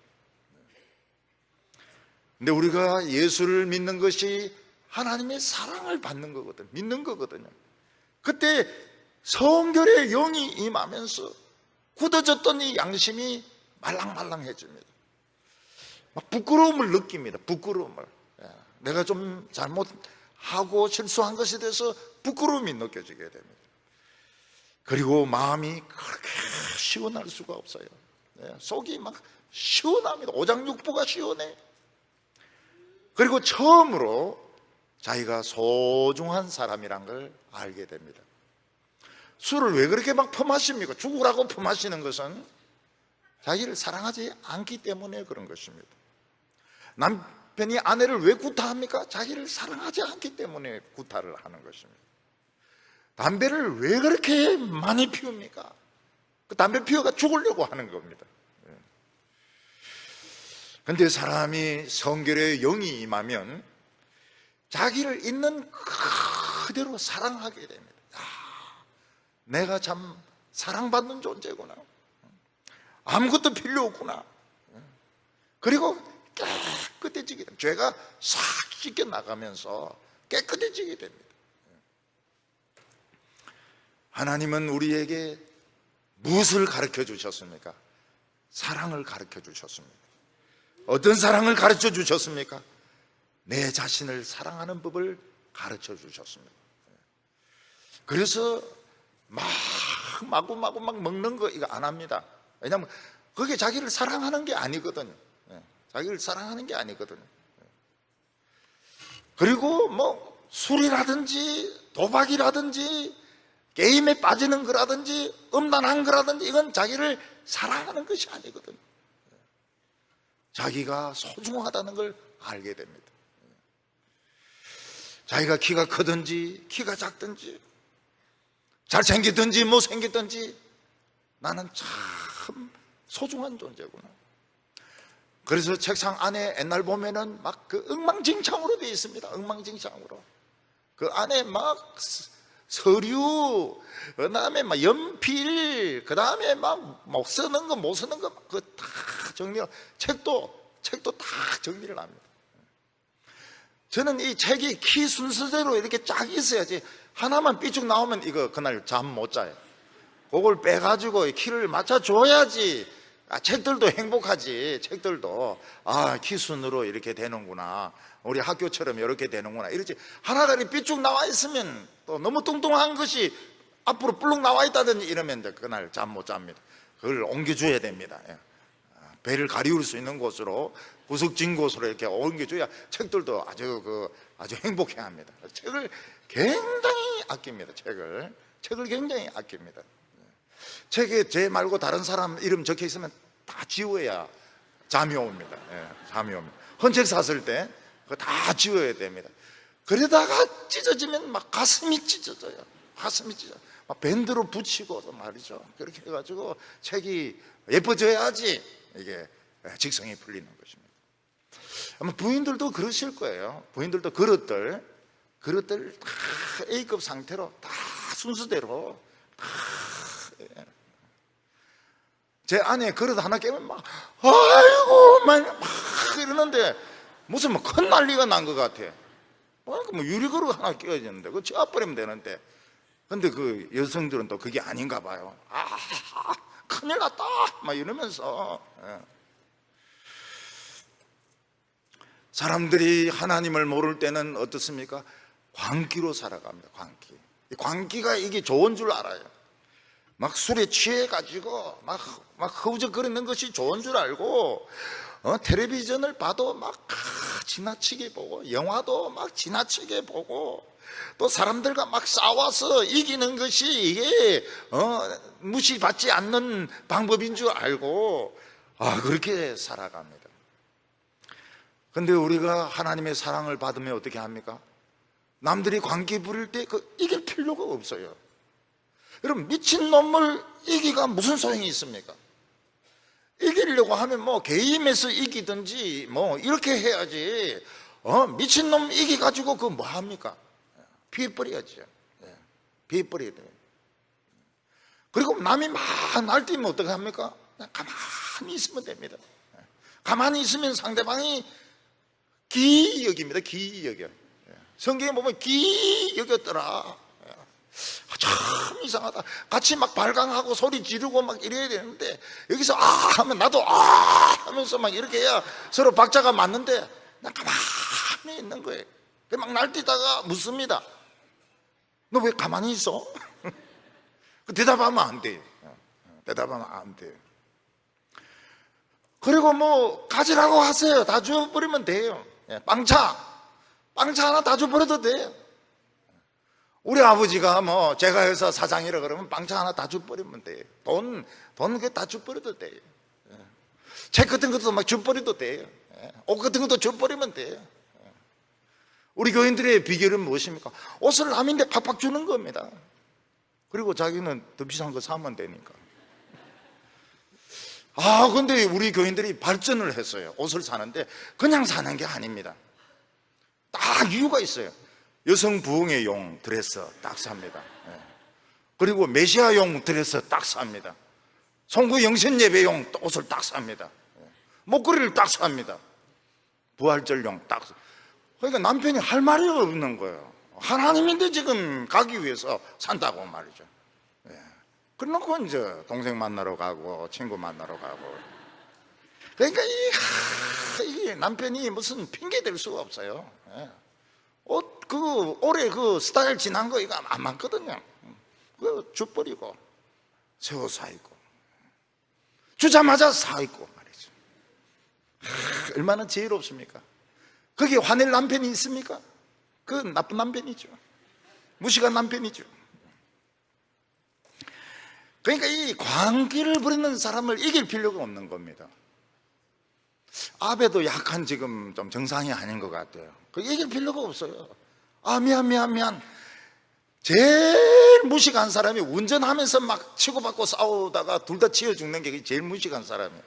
A: 근데 우리가 예수를 믿는 것이 하나님의 사랑을 받는 거거든요. 믿는 거거든요. 그때 성결의 영이 임하면서 굳어졌던 이 양심이 말랑말랑해집니다. 막 부끄러움을 느낍니다. 부끄러움을. 내가 좀 잘못하고 실수한 것에 대해서 부끄러움이 느껴지게 됩니다. 그리고 마음이 그렇게 시원할 수가 없어요. 속이 막 시원합니다. 오장육부가 시원해. 그리고 처음으로 자기가 소중한 사람이란 걸 알게 됩니다. 술을 왜 그렇게 막 퍼마십니까? 죽으라고 퍼마시는 것은 자기를 사랑하지 않기 때문에 그런 것입니다. 남편이 아내를 왜 구타합니까? 자기를 사랑하지 않기 때문에 구타를 하는 것입니다. 담배를 왜 그렇게 많이 피웁니까? 그 담배 피워가 죽으려고 하는 겁니다. 그런데 사람이 성결의 영이 임하면 자기를 있는 그대로 사랑하게 됩니다. 내가 참 사랑받는 존재구나. 아무것도 필요 없구나. 그리고 깨끗해지게 됩니다. 죄가 싹 씻겨 나가면서 깨끗해지게 됩니다. 하나님은 우리에게 무엇을 가르쳐 주셨습니까? 사랑을 가르쳐 주셨습니다. 어떤 사랑을 가르쳐 주셨습니까? 내 자신을 사랑하는 법을 가르쳐 주셨습니다. 그래서 마구마구 먹는 거 이거 안 합니다. 왜냐하면 그게 자기를 사랑하는 게 아니거든요. 자기를 사랑하는 게 아니거든요. 그리고 뭐 술이라든지 도박이라든지 게임에 빠지는 거라든지 음란한 거라든지 이건 자기를 사랑하는 것이 아니거든요. 자기가 소중하다는 걸 알게 됩니다. 자기가 키가 크든지 키가 작든지 잘생기든지 못생기든지 나는 참 소중한 존재구나. 그래서 책상 안에 옛날 보면은 막 그 엉망진창으로 되어 있습니다. 엉망진창으로. 그 안에 막 서류, 그 다음에 막 연필, 그 다음에 막 못 쓰는 거, 못 쓰는 거, 그 다 정리를, 책도 다 정리를 합니다. 저는 이 책이 키 순서대로 이렇게 쫙 있어야지 하나만 삐쭉 나오면 이거 그날 잠 못 자요. 그걸 빼가지고 키를 맞춰줘야지 책들도 행복하지. 책들도 키 순으로 이렇게 되는구나, 우리 학교처럼 이렇게 되는구나 이러지. 하나가 이렇게 삐쭉 나와 있으면 또 너무 뚱뚱한 것이 앞으로 불룩 나와 있다든지 이러면 그날 잠 못 잡니다. 그걸 옮겨줘야 됩니다. 배를 가리울 수 있는 곳으로, 구석진 곳으로 이렇게 옮겨줘야 책들도 아주 행복해합니다. 책을 굉장히 아낍니다. 책을 굉장히 아낍니다. 책에 제 말고 다른 사람 이름 적혀 있으면 다 지워야 잠이 옵니다. 잠이 옵니다. 헌책 샀을 때 그거 다 지워야 됩니다. 그러다가 찢어지면 막 가슴이 찢어져요. 가슴이 찢어. 막 밴드로 붙이고 말이죠. 그렇게 해가지고 책이 예뻐져야지 이게 직성이 풀리는 것입니다. 아마 부인들도 그러실 거예요. 부인들도 그릇들 다 A급 상태로 다 순서대로 다. 제 아내 그릇 하나 깨면 막 아이고 막 이러는데 무슨 뭐 큰 난리가 난 것 같아. 뭐 유리그릇 하나 끼워야 되는데 그거 치워버리면 되는데, 근데 그 여성들은 또 그게 아닌가 봐요. 큰일 났다 막 이러면서. 사람들이 하나님을 모를 때는 어떻습니까? 광기로 살아갑니다. 광기가 이게 좋은 줄 알아요. 막 술에 취해가지고 막 허우적거리는 것이 좋은 줄 알고, 텔레비전을 봐도 막 지나치게 보고, 영화도 막 지나치게 보고, 또 사람들과 막 싸워서 이기는 것이 이게 무시받지 않는 방법인 줄 알고 그렇게 살아갑니다. 근데 우리가 하나님의 사랑을 받으면 어떻게 합니까? 남들이 광기 부릴 때 이길 필요가 없어요. 여러분, 미친놈을 이기가 무슨 소용이 있습니까? 이기려고 하면 뭐 게임에서 이기든지 뭐 이렇게 해야지. 미친놈 이기가지고 그거 뭐 합니까? 피해버려야죠. 피해버려야 돼요. 그리고 남이 막 날뛰면 어떻게 합니까? 그냥 가만히 있으면 됩니다. 가만히 있으면 상대방이 기 여깁니다. 기 여겨. 성경에 보면 기 여겼더라. 참 이상하다. 같이 막 발광하고 소리 지르고 막 이래야 되는데, 여기서 하면 나도 하면서 막 이렇게 해야 서로 박자가 맞는데, 그냥 가만히 있는 거예요. 막 날뛰다가 묻습니다. 너 왜 가만히 있어? 대답하면 안 돼요. 대답하면 안 돼요. 그리고 뭐 가지라고 하세요. 다 주워버리면 돼요. 빵차 하나 다 줘버려도 돼요. 우리 아버지가 뭐 제가 회사 사장이라 그러면 빵차 하나 다 줘버리면 돼요. 돈 그게 다 줘버려도 돼요. 책 같은 것도 막 줘버려도 돼요. 옷 같은 것도 줘버리면 돼요. 우리 교인들의 비결은 무엇입니까? 옷을 남인데 팍팍 주는 겁니다. 그리고 자기는 더 비싼 거 사면 되니까. 근데 우리 교인들이 발전을 했어요. 옷을 사는데 그냥 사는 게 아닙니다. 딱 이유가 있어요. 여성 부흥의 용 드레스 딱 삽니다. 그리고 메시아용 드레스 딱 삽니다. 송구 영신 예배용 옷을 딱 삽니다. 목걸이를 딱 삽니다. 부활절용 딱. 그러니까 남편이 할 말이 없는 거예요. 하나님인데 지금 가기 위해서 산다고 말이죠. 그래놓고 이제 동생 만나러 가고 친구 만나러 가고. 그러니까 이 남편이 무슨 핑계 댈 수가 없어요. 옷 올해 스타일 지난 거 이거 안 맞거든요. 그거 줘버리고 새 옷 사 입고, 주자마자 사 입고 말이죠. 얼마나 지혜롭습니까? 거기에 화낼 남편이 있습니까? 그건 나쁜 남편이죠. 무식한 남편이죠. 그러니까 이 광기를 부리는 사람을 이길 필요가 없는 겁니다. 아베도 약간 지금 좀 정상이 아닌 것 같아요. 그 이길 필요가 없어요. 미안. 제일 무식한 사람이 운전하면서 막 치고받고 싸우다가 둘 다 치여 죽는 게 제일 무식한 사람이에요.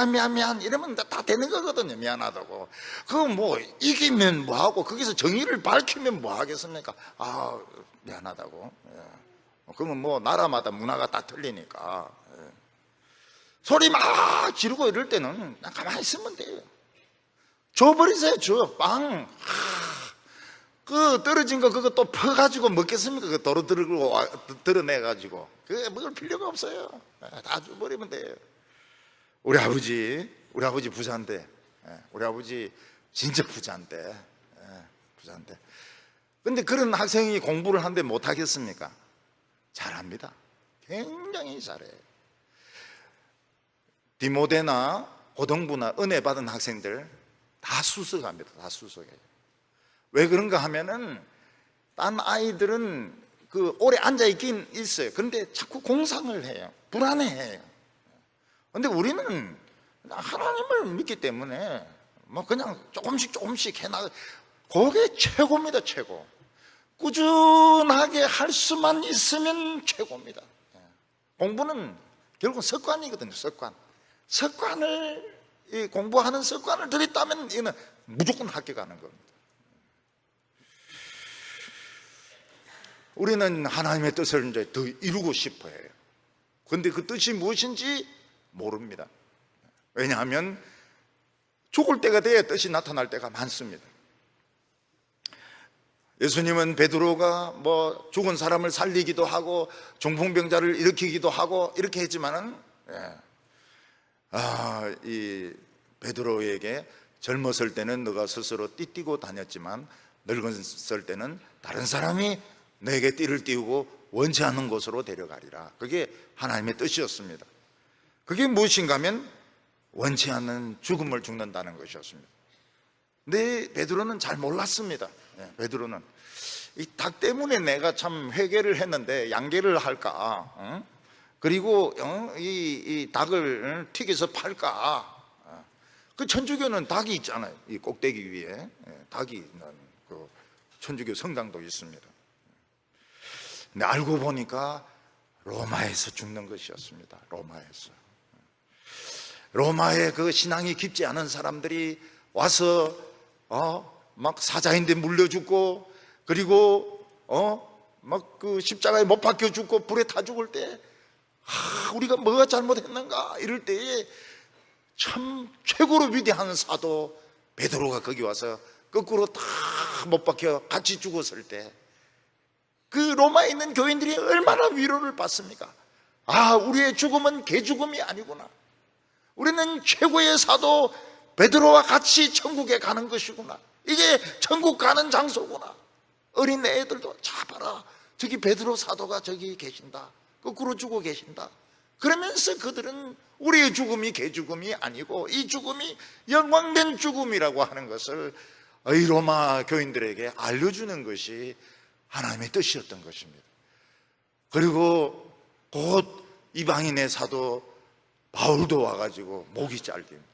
A: 미안 이러면 다 되는 거거든요. 미안하다고. 그거 뭐 이기면 뭐하고 거기서 정의를 밝히면 뭐 하겠습니까? 미안하다고. 그러면 뭐 나라마다 문화가 다 틀리니까. 소리 막 지르고 이럴 때는 그냥 가만히 있으면 돼요. 줘버리세요. 빵. 그 떨어진 거 그거 또 퍼가지고 먹겠습니까? 그 도로 들고 드러내가지고 그게 먹을 필요가 없어요. 다 줘버리면 돼요. 우리 아버지 부자인데, 우리 아버지 진짜 부자인데, 부자인데. 근데 그런 학생이 공부를 하는데 못하겠습니까? 잘합니다. 굉장히 잘해요. 디모데나 고등부나 은혜 받은 학생들 다 수석합니다. 다 수석해요. 왜 그런가 하면은 딴 아이들은 그 오래 앉아 있긴 있어요. 그런데 자꾸 공상을 해요. 불안해해요. 근데 우리는 하나님을 믿기 때문에 뭐 그냥 조금씩 해나가. 그게 최고입니다. 최고. 꾸준하게 할 수만 있으면 최고입니다. 공부는 결국 습관이거든요. 습관을 공부하는 습관을 들였다면 이는 무조건 합격하는 겁니다. 우리는 하나님의 뜻을 이제 더 이루고 싶어 해요. 그런데 그 뜻이 무엇인지 모릅니다. 왜냐하면 죽을 때가 돼야 뜻이 나타날 때가 많습니다. 예수님은 베드로가 뭐 죽은 사람을 살리기도 하고 중풍병자를 일으키기도 하고 이렇게 했지만은 이 베드로에게 젊었을 때는 너가 스스로 띠띠고 다녔지만 늙었을 때는 다른 사람이 너에게 띠를 띄우고 원치 않는 곳으로 데려가리라. 그게 하나님의 뜻이었습니다. 그게 무엇인가 하면 원치 않는 죽음을 죽는다는 것이었습니다. 근데 베드로는 잘 몰랐습니다. 베드로는 이 닭 때문에 내가 참 회개를 했는데 양계를 할까? 그리고 이 닭을 튀겨서 팔까? 그 천주교는 닭이 있잖아요. 이 꼭대기 위에 닭이 있는 그 천주교 성당도 있습니다. 근데 알고 보니까 로마에서 죽는 것이었습니다. 로마에 그 신앙이 깊지 않은 사람들이 와서 막 사자인데 물려 죽고, 그리고 막 그 십자가에 못 박혀 죽고 불에 타 죽을 때 우리가 뭐가 잘못했는가 이럴 때에 참 최고로 위대한 사도 베드로가 거기 와서 거꾸로 다 못 박혀 같이 죽었을 때 그 로마에 있는 교인들이 얼마나 위로를 받습니까? 우리의 죽음은 개죽음이 아니구나. 우리는 최고의 사도 베드로와 같이 천국에 가는 것이구나. 이게 천국 가는 장소구나. 어린 애들도 자 봐라, 저기 베드로 사도가 저기 계신다. 거꾸로 죽어 계신다. 그러면서 그들은 우리의 죽음이 개죽음이 아니고 이 죽음이 영광된 죽음이라고 하는 것을 이 로마 교인들에게 알려주는 것이 하나님의 뜻이었던 것입니다. 그리고 곧 이방인의 사도 바울도 와가지고 목이 잘립니다.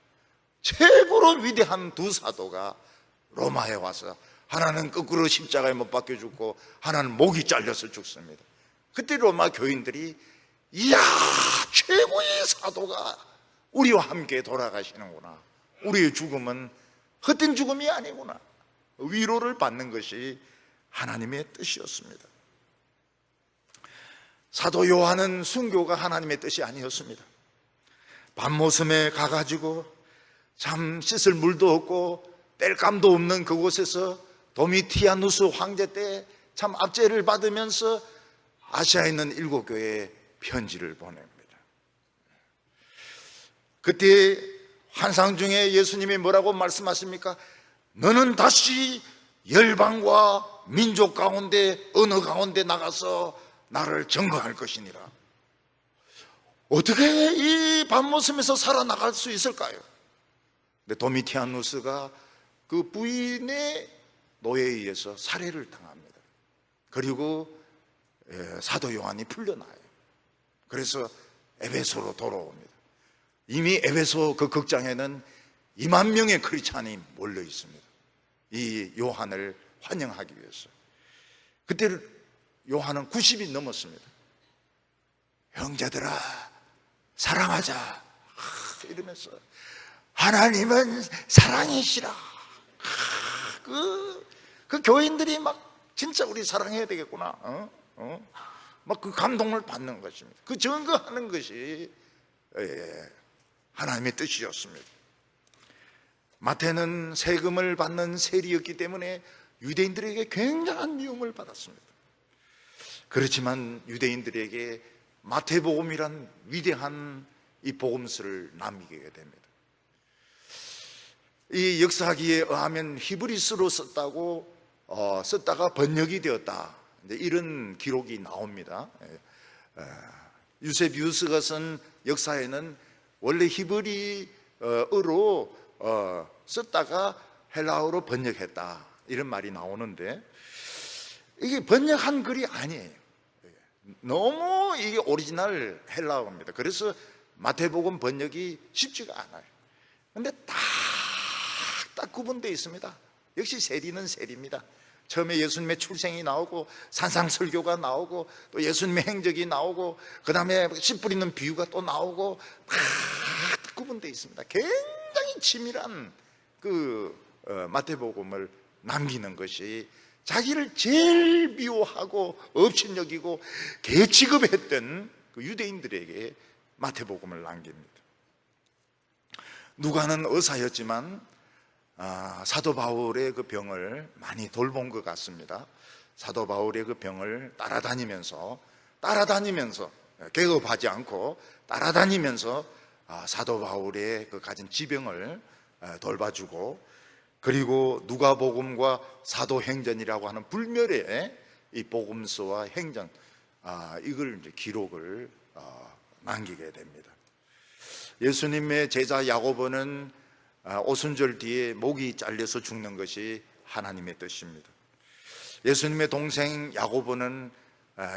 A: 최고로 위대한 두 사도가 로마에 와서 하나는 거꾸로 십자가에 못 박혀 죽고 하나는 목이 잘려서 죽습니다. 그때 로마 교인들이 이야, 최고의 사도가 우리와 함께 돌아가시는구나. 우리의 죽음은 헛된 죽음이 아니구나. 위로를 받는 것이 하나님의 뜻이었습니다. 사도 요한은 순교가 하나님의 뜻이 아니었습니다. 밤모섬에 가가지고 참 씻을 물도 없고 뗄감도 없는 그곳에서 도미티아누스 황제 때 참 압제를 받으면서 아시아에 있는 7교회에 편지를 보냅니다. 그때 환상 중에 예수님이 뭐라고 말씀하십니까? 너는 다시 열방과 민족 가운데 언어 가운데 나가서 나를 증거할 것이니라. 어떻게 이 밤모섬에서 살아나갈 수 있을까요? 근데 도미티아누스가 그 부인의 노예에 의해서 살해를 당합니다. 그리고 사도 요한이 풀려나요. 그래서 에베소로 돌아옵니다. 이미 에베소 그 극장에는 2만 명의 크리스찬이 몰려 있습니다. 이 요한을 환영하기 위해서. 그때 요한은 90이 넘었습니다. 형제들아 사랑하자 이러면서 하나님은 사랑이시라. 그 교인들이 막 진짜 우리 사랑해야 되겠구나. 막 그 감동을 받는 것입니다. 그 증거하는 것이 하나님의 뜻이었습니다. 마태는 세금을 받는 세리였기 때문에 유대인들에게 굉장한 미움을 받았습니다. 그렇지만 유대인들에게 마태복음이란 위대한 이 복음서를 남기게 됩니다. 이 역사기에 의하면 히브리스로 썼다가 번역이 되었다, 이런 기록이 나옵니다. 유세비우스가 쓴 역사에는 원래 히브리어로 썼다가 헬라어로 번역했다, 이런 말이 나오는데 이게 번역한 글이 아니에요. 너무 이게 오리지널 헬라어입니다. 그래서 마태복음 번역이 쉽지가 않아요. 근데 딱 구분되어 있습니다. 역시 세리는 세리입니다. 처음에 예수님의 출생이 나오고 산상설교가 나오고 또 예수님의 행적이 나오고 그 다음에 씨 뿌리는 비유가 또 나오고 다 구분되어 있습니다. 굉장히 치밀한 마태복음을 남기는 것이 자기를 제일 미워하고 업신여기고 개취급했던 유대인들에게 마태복음을 남깁니다. 누가는 의사였지만 사도 바울의 그 병을 많이 돌본 것 같습니다. 사도 바울의 그 병을 따라다니면서 개업하지 않고 따라다니면서 사도 바울의 그 가진 지병을 돌봐주고, 그리고 누가복음과 사도행전이라고 하는 불멸의 이 복음서와 행전, 이걸 이제 기록을 남기게 됩니다. 예수님의 제자 야고보는 오순절 뒤에 목이 잘려서 죽는 것이 하나님의 뜻입니다. 예수님의 동생 야고보는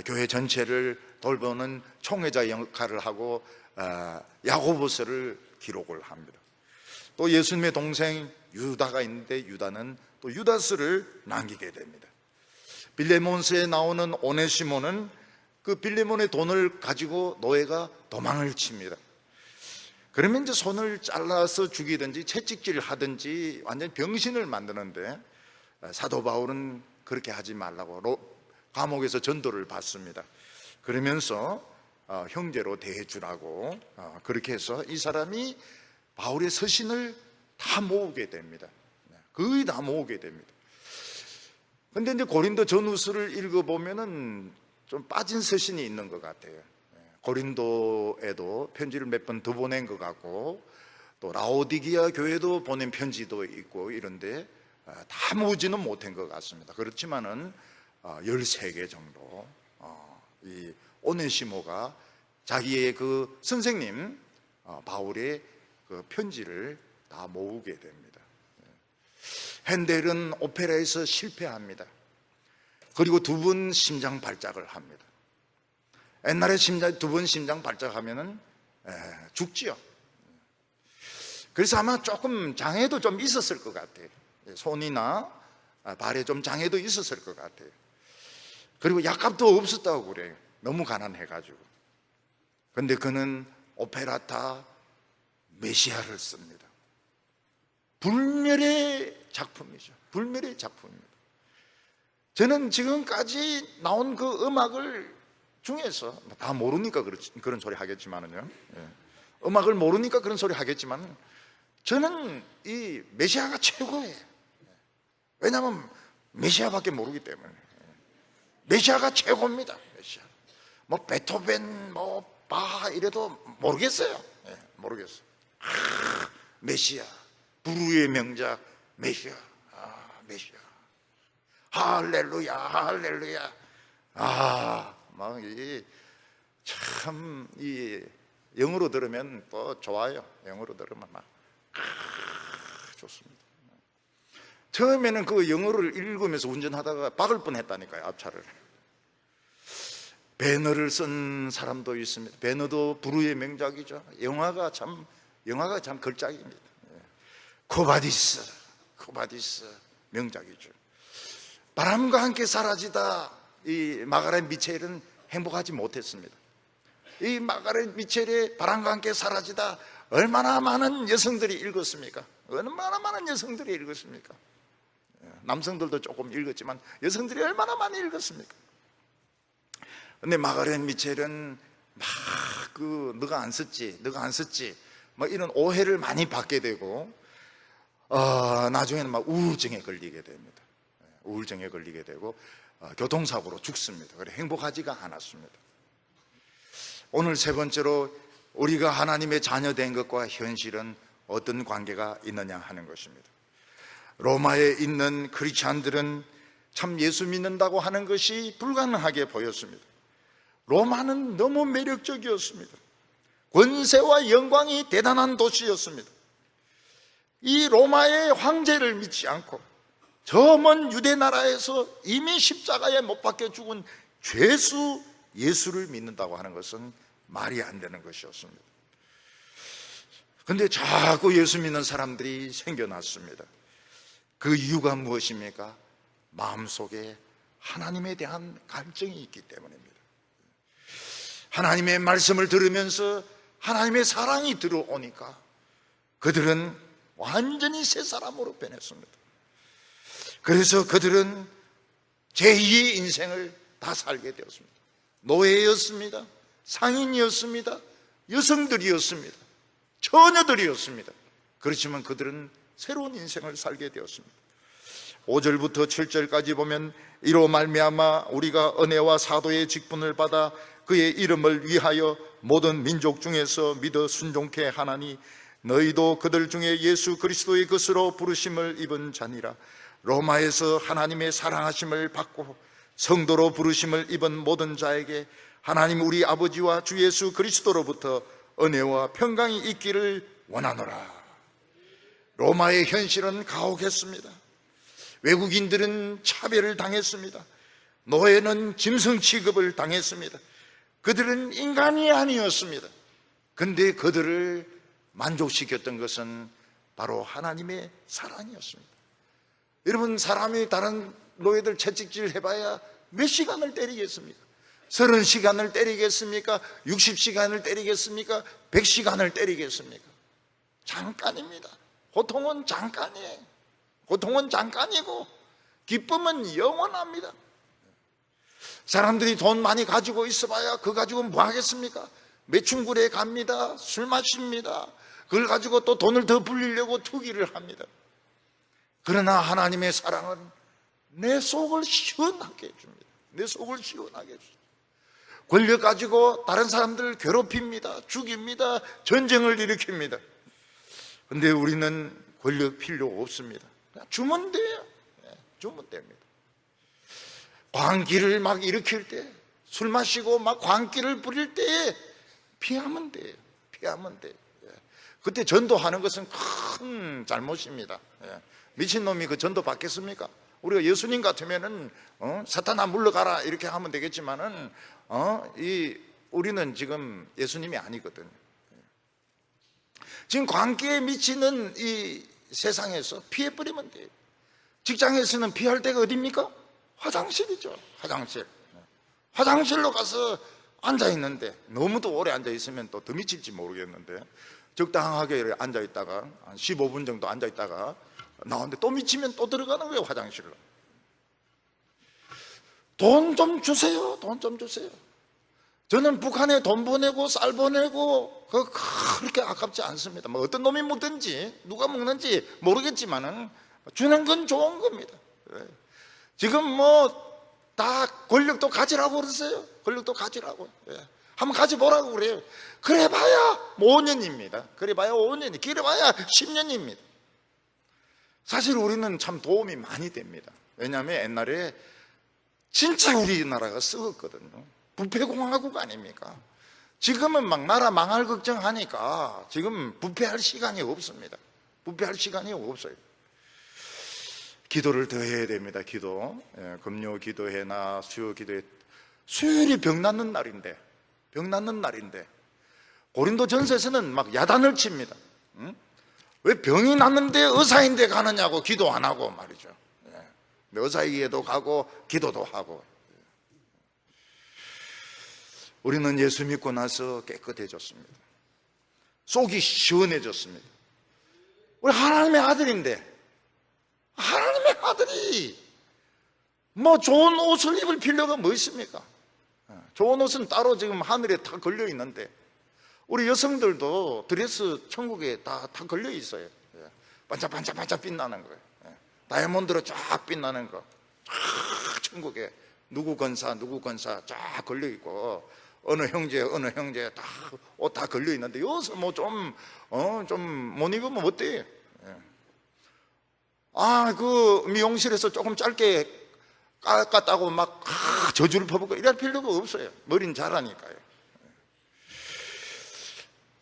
A: 교회 전체를 돌보는 총회자 역할을 하고 야고보서를 기록을 합니다. 또 예수님의 동생 유다가 있는데 유다는 또 유다서를 남기게 됩니다. 빌레몬서에 나오는 오네시모는 그 빌레몬의 돈을 가지고 노예가 도망을 칩니다. 그러면 이제 손을 잘라서 죽이든지 채찍질 하든지 완전 병신을 만드는데 사도 바울은 그렇게 하지 말라고 감옥에서 전도를 받습니다. 그러면서 형제로 대해주라고 그렇게 해서 이 사람이 바울의 서신을 다 모으게 됩니다. 거의 다 모으게 됩니다. 근데 이제 고린도 전후서를 읽어보면은 좀 빠진 서신이 있는 것 같아요. 고린도에도 편지를 몇 번 더 보낸 것 같고, 또 라오디기아 교회도 보낸 편지도 있고 이런데 다 모으지는 못한 것 같습니다. 그렇지만은 13개 정도 이 오네시모가 자기의 그 선생님 바울의 그 편지를 다 모으게 됩니다. 핸델은 오페라에서 실패합니다. 그리고 2번 심장 발작을 합니다. 옛날에 두 번 심장 발작하면은 죽지요. 그래서 아마 조금 장애도 좀 있었을 것 같아요. 손이나 발에 좀 장애도 있었을 것 같아요. 그리고 약값도 없었다고 그래요. 너무 가난해가지고. 근데 그는 오페라타 메시아를 씁니다. 불멸의 작품이죠. 불멸의 작품입니다. 저는 지금까지 나온 그 음악을 중에서 다 모르니까 그런 소리 하겠지만은요. 음악을 모르니까 그런 소리 하겠지만 저는 이 메시아가 최고예요. 왜냐하면 메시아밖에 모르기 때문에. 메시아가 최고입니다. 메시아. 뭐 베토벤, 뭐 바 이래도 모르겠어요. 모르겠어요. 메시아, 부르의 명작 메시아, 메시아. 할렐루야, 할렐루야. 막 참 이 영어로 들으면 또 좋아요. 영어로 들으면 막 좋습니다. 처음에는 그 영어를 읽으면서 운전하다가 박을 뻔했다니까요, 앞차를. 배너를 쓴 사람도 있습니다. 배너도 부르의 명작이죠. 영화가 참 걸작입니다. 코바디스 명작이죠. 바람과 함께 사라지다. 이 마가렛 미첼은 행복하지 못했습니다. 이 마가렛 미첼의 바람과 함께 사라지다 얼마나 많은 여성들이 읽었습니까? 얼마나 많은 여성들이 읽었습니까? 남성들도 조금 읽었지만 여성들이 얼마나 많이 읽었습니까? 근데 마가렛 미첼은 막 너가 안 썼지 막 이런 오해를 많이 받게 되고 나중에는 막 우울증에 걸리게 됩니다. 우울증에 걸리게 되고 교통사고로 죽습니다. 그래 행복하지가 않았습니다. 오늘 세 번째로 우리가 하나님의 자녀된 것과 현실은 어떤 관계가 있느냐 하는 것입니다. 로마에 있는 크리스찬들은 참 예수 믿는다고 하는 것이 불가능하게 보였습니다. 로마는 너무 매력적이었습니다. 권세와 영광이 대단한 도시였습니다. 이 로마의 황제를 믿지 않고 저 먼 유대 나라에서 이미 십자가에 못 박혀 죽은 죄수 예수를 믿는다고 하는 것은 말이 안 되는 것이었습니다. 그런데 자꾸 예수 믿는 사람들이 생겨났습니다. 그 이유가 무엇입니까? 마음속에 하나님에 대한 갈증이 있기 때문입니다. 하나님의 말씀을 들으면서 하나님의 사랑이 들어오니까 그들은 완전히 새 사람으로 변했습니다. 그래서 그들은 제2의 인생을 다 살게 되었습니다. 노예였습니다. 상인이었습니다. 여성들이었습니다. 처녀들이었습니다. 그렇지만 그들은 새로운 인생을 살게 되었습니다. 5절부터 7절까지 보면 이로 말미암아 우리가 은혜와 사도의 직분을 받아 그의 이름을 위하여 모든 민족 중에서 믿어 순종케 하나니 너희도 그들 중에 예수 그리스도의 것으로 부르심을 입은 자니라. 로마에서 하나님의 사랑하심을 받고 성도로 부르심을 입은 모든 자에게 하나님 우리 아버지와 주 예수 그리스도로부터 은혜와 평강이 있기를 원하노라. 로마의 현실은 가혹했습니다. 외국인들은 차별을 당했습니다. 노예는 짐승 취급을 당했습니다. 그들은 인간이 아니었습니다. 그런데 그들을 만족시켰던 것은 바로 하나님의 사랑이었습니다. 여러분, 사람이 다른 노예들 채찍질 해봐야 몇 시간을 때리겠습니까? 30시간을 때리겠습니까? 60시간을 때리겠습니까? 100시간을 때리겠습니까? 잠깐입니다. 고통은 잠깐이에요. 고통은 잠깐이고 기쁨은 영원합니다. 사람들이 돈 많이 가지고 있어봐야 그거 가지고 뭐 하겠습니까? 매춘굴에 갑니다. 술 마십니다. 그걸 가지고 또 돈을 더 불리려고 투기를 합니다. 그러나 하나님의 사랑은 내 속을 시원하게 해줍니다. 내 속을 시원하게 해줍니다. 권력 가지고 다른 사람들을 괴롭힙니다. 죽입니다. 전쟁을 일으킵니다. 그런데 우리는 권력 필요 없습니다. 그냥 주면 돼요. 주면 됩니다. 광기를 막 일으킬 때, 술 마시고 막 광기를 부릴 때에 피하면 돼요. 피하면 돼요. 그때 전도하는 것은 큰 잘못입니다. 미친놈이 그 전도 받겠습니까? 우리가 예수님 같으면은 사탄아 물러가라 이렇게 하면 되겠지만은 우리는 지금 예수님이 아니거든요. 지금 광기에 미치는 이 세상에서 피해버리면 돼요. 직장에서는 피할 데가 어디입니까? 화장실이죠. 화장실. 화장실로 가서 앉아있는데 너무도 오래 앉아있으면 또 더 미칠지 모르겠는데 적당하게 앉아있다가 한 15분 정도 앉아있다가 나오는데 또 미치면 또 들어가는 거예요. 화장실로. 돈 좀 주세요. 돈 좀 주세요. 저는 북한에 돈 보내고 쌀 보내고 그렇게 아깝지 않습니다. 뭐 어떤 놈이 먹든지 누가 먹는지 모르겠지만은 주는 건 좋은 겁니다. 지금 뭐 다 권력도 가지라고 그러세요. 권력도 가지라고. 한번 가져보라고 그래요. 그래봐야 5년입니다. 그래봐야 5년이, 길어봐야 10년입니다. 사실 우리는 참 도움이 많이 됩니다. 왜냐하면 옛날에 진짜 우리나라가 썩었거든요. 부패공화국 아닙니까? 지금은 막 나라 망할 걱정하니까 지금 부패할 시간이 없습니다. 부패할 시간이 없어요. 기도를 더 해야 됩니다. 기도. 금요 기도회나 수요 기도회. 수요일이 병 낫는 날인데, 병 낫는 날인데 고린도 전서에서는 막 야단을 칩니다. 왜 병이 났는데 의사인데 가느냐고 기도 안 하고 말이죠. 의사에게도 가고 기도도 하고. 우리는 예수 믿고 나서 깨끗해졌습니다. 속이 시원해졌습니다. 우리 하나님의 아들인데, 하나님의 아들이 뭐 좋은 옷을 입을 필요가 뭐 있습니까? 좋은 옷은 따로 지금 하늘에 다 걸려 있는데 우리 여성들도 드레스 천국에 다 걸려 있어요. 반짝반짝반짝 빛나는 거예요. 다이아몬드로 쫙 빛나는 거. 천국에 누구 권사 쫙 걸려 있고, 어느 형제 다 옷 다 걸려 있는데, 여기서 뭐 좀 못 입으면 어때? 그 미용실에서 조금 짧게 깎았다고 막 저주를 퍼붓고 이럴 필요가 없어요. 머리는 잘하니까요.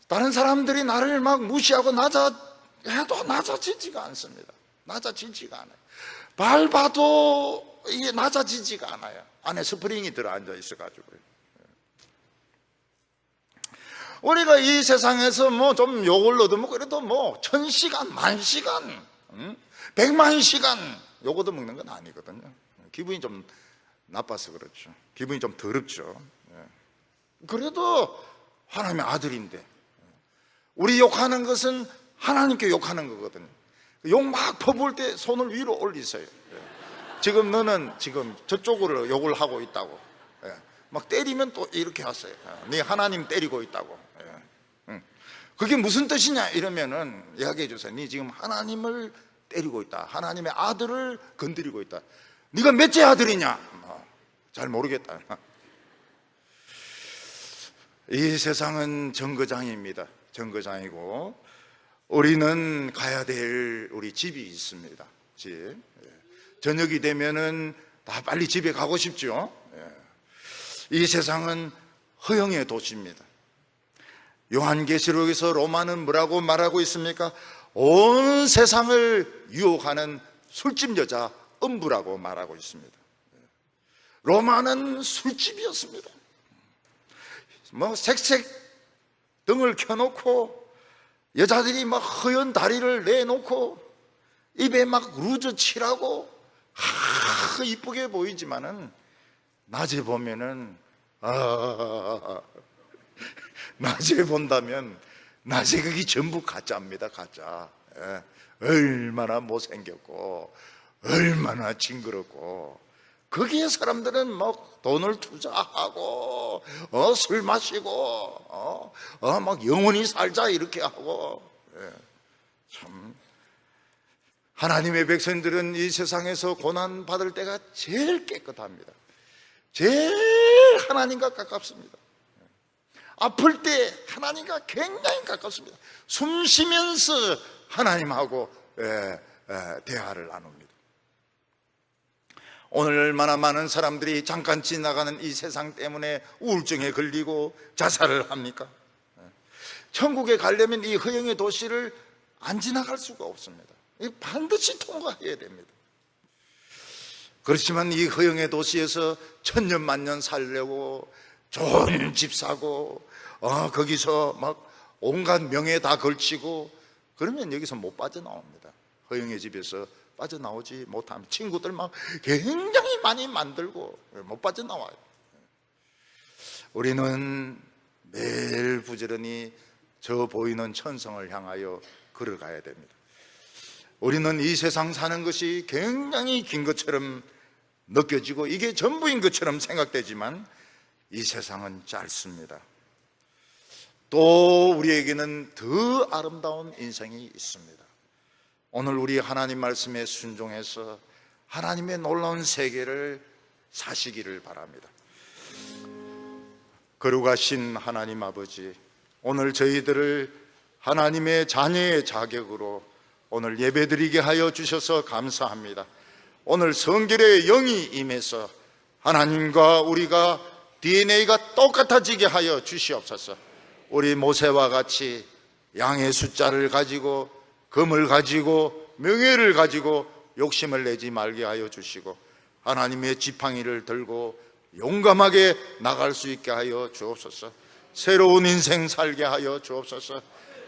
A: 다른 사람들이 나를 막 무시하고 해도 낮아지지가 않습니다. 낮아지지가 않아요. 밟아도 이게 낮아지지가 않아요. 안에 스프링이 들어앉아 있어가지고요. 우리가 이 세상에서 뭐 좀 욕을 얻어먹고 그래도 뭐 1000시간, 10,000시간, 100만 시간 욕 얻어먹는 건 아니거든요. 기분이 좀 나빠서 그렇죠. 기분이 좀 더럽죠. 그래도 하나님의 아들인데, 우리 욕하는 것은 하나님께 욕하는 거거든요. 욕 막 퍼부을 때 손을 위로 올리세요. 지금 너는 지금 저쪽으로 욕을 하고 있다고. 막 때리면 또 이렇게 하세요. 네 하나님 때리고 있다고. 그게 무슨 뜻이냐 이러면은 이야기해 주세요. 네 지금 하나님을 때리고 있다. 하나님의 아들을 건드리고 있다. 네가 몇째 아들이냐? 잘 모르겠다. 이 세상은 정거장입니다. 정거장이고, 우리는 가야 될 우리 집이 있습니다. 집. 저녁이 되면은 다 빨리 집에 가고 싶죠. 이 세상은 허영의 도시입니다. 요한계시록에서 로마는 뭐라고 말하고 있습니까? 온 세상을 유혹하는 술집 여자 음부라고 말하고 있습니다. 로마는 술집이었습니다. 뭐 색색 등을 켜놓고 여자들이 막 허연 다리를 내놓고 입에 막 루즈 칠하고 이쁘게 보이지만은 낮에 보면은 낮에 본다면 낮에 그게 전부 가짜입니다. 가짜. 얼마나 못생겼고 얼마나 징그럽고, 거기에 사람들은 막 돈을 투자하고 술 마시고 막 영원히 살자 이렇게 하고. 참, 하나님의 백성들은 이 세상에서 고난 받을 때가 제일 깨끗합니다. 제일 하나님과 가깝습니다. 아플 때 하나님과 굉장히 가깝습니다. 숨 쉬면서 하나님하고 대화를 나눕니다. 오늘 얼마나 많은 사람들이 잠깐 지나가는 이 세상 때문에 우울증에 걸리고 자살을 합니까? 천국에 가려면 이 허영의 도시를 안 지나갈 수가 없습니다. 반드시 통과해야 됩니다. 그렇지만 이 허영의 도시에서 천년 만년 살려고 좋은 집 사고 거기서 막 온갖 명예 다 걸치고 그러면 여기서 못 빠져나옵니다. 허영의 집에서 빠져나오지 못하면 친구들 막 굉장히 많이 만들고 못 빠져나와요. 우리는 매일 부지런히 저 보이는 천성을 향하여 걸어가야 됩니다. 우리는 이 세상 사는 것이 굉장히 긴 것처럼 느껴지고 이게 전부인 것처럼 생각되지만 이 세상은 짧습니다. 또 우리에게는 더 아름다운 인생이 있습니다. 오늘 우리 하나님 말씀에 순종해서 하나님의 놀라운 세계를 사시기를 바랍니다. 거룩하신 하나님 아버지, 오늘 저희들을 하나님의 자녀의 자격으로 오늘 예배드리게 하여 주셔서 감사합니다. 오늘 성결의 영이 임해서 하나님과 우리가 DNA가 똑같아지게 하여 주시옵소서. 우리 모세와 같이 양의 숫자를 가지고 금을 가지고 명예를 가지고 욕심을 내지 말게 하여 주시고 하나님의 지팡이를 들고 용감하게 나갈 수 있게 하여 주옵소서. 새로운 인생 살게 하여 주옵소서.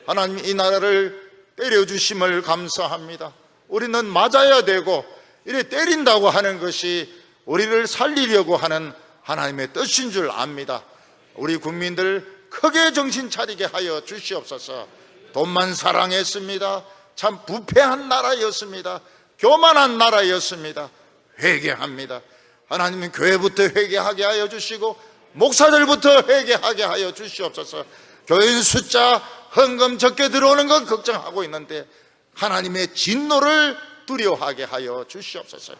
A: 하나님, 이 나라를 때려주심을 감사합니다. 우리는 맞아야 되고 이래 때린다고 하는 것이 우리를 살리려고 하는 하나님의 뜻인 줄 압니다. 우리 국민들 크게 정신 차리게 하여 주시옵소서. 돈만 사랑했습니다. 참 부패한 나라였습니다. 교만한 나라였습니다. 회개합니다. 하나님은 교회부터 회개하게 하여 주시고 목사들부터 회개하게 하여 주시옵소서. 교인 숫자 헌금 적게 들어오는 건 걱정하고 있는데 하나님의 진노를 두려워하게 하여 주시옵소서.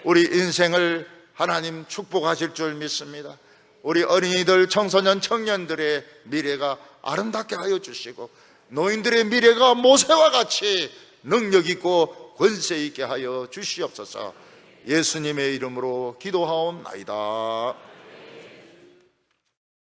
A: 우리 인생을 하나님 축복하실 줄 믿습니다. 우리 어린이들, 청소년, 청년들의 미래가 아름답게 하여 주시고 노인들의 미래가 모세와 같이 능력 있고 권세 있게 하여 주시옵소서. 예수님의 이름으로 기도하옵나이다.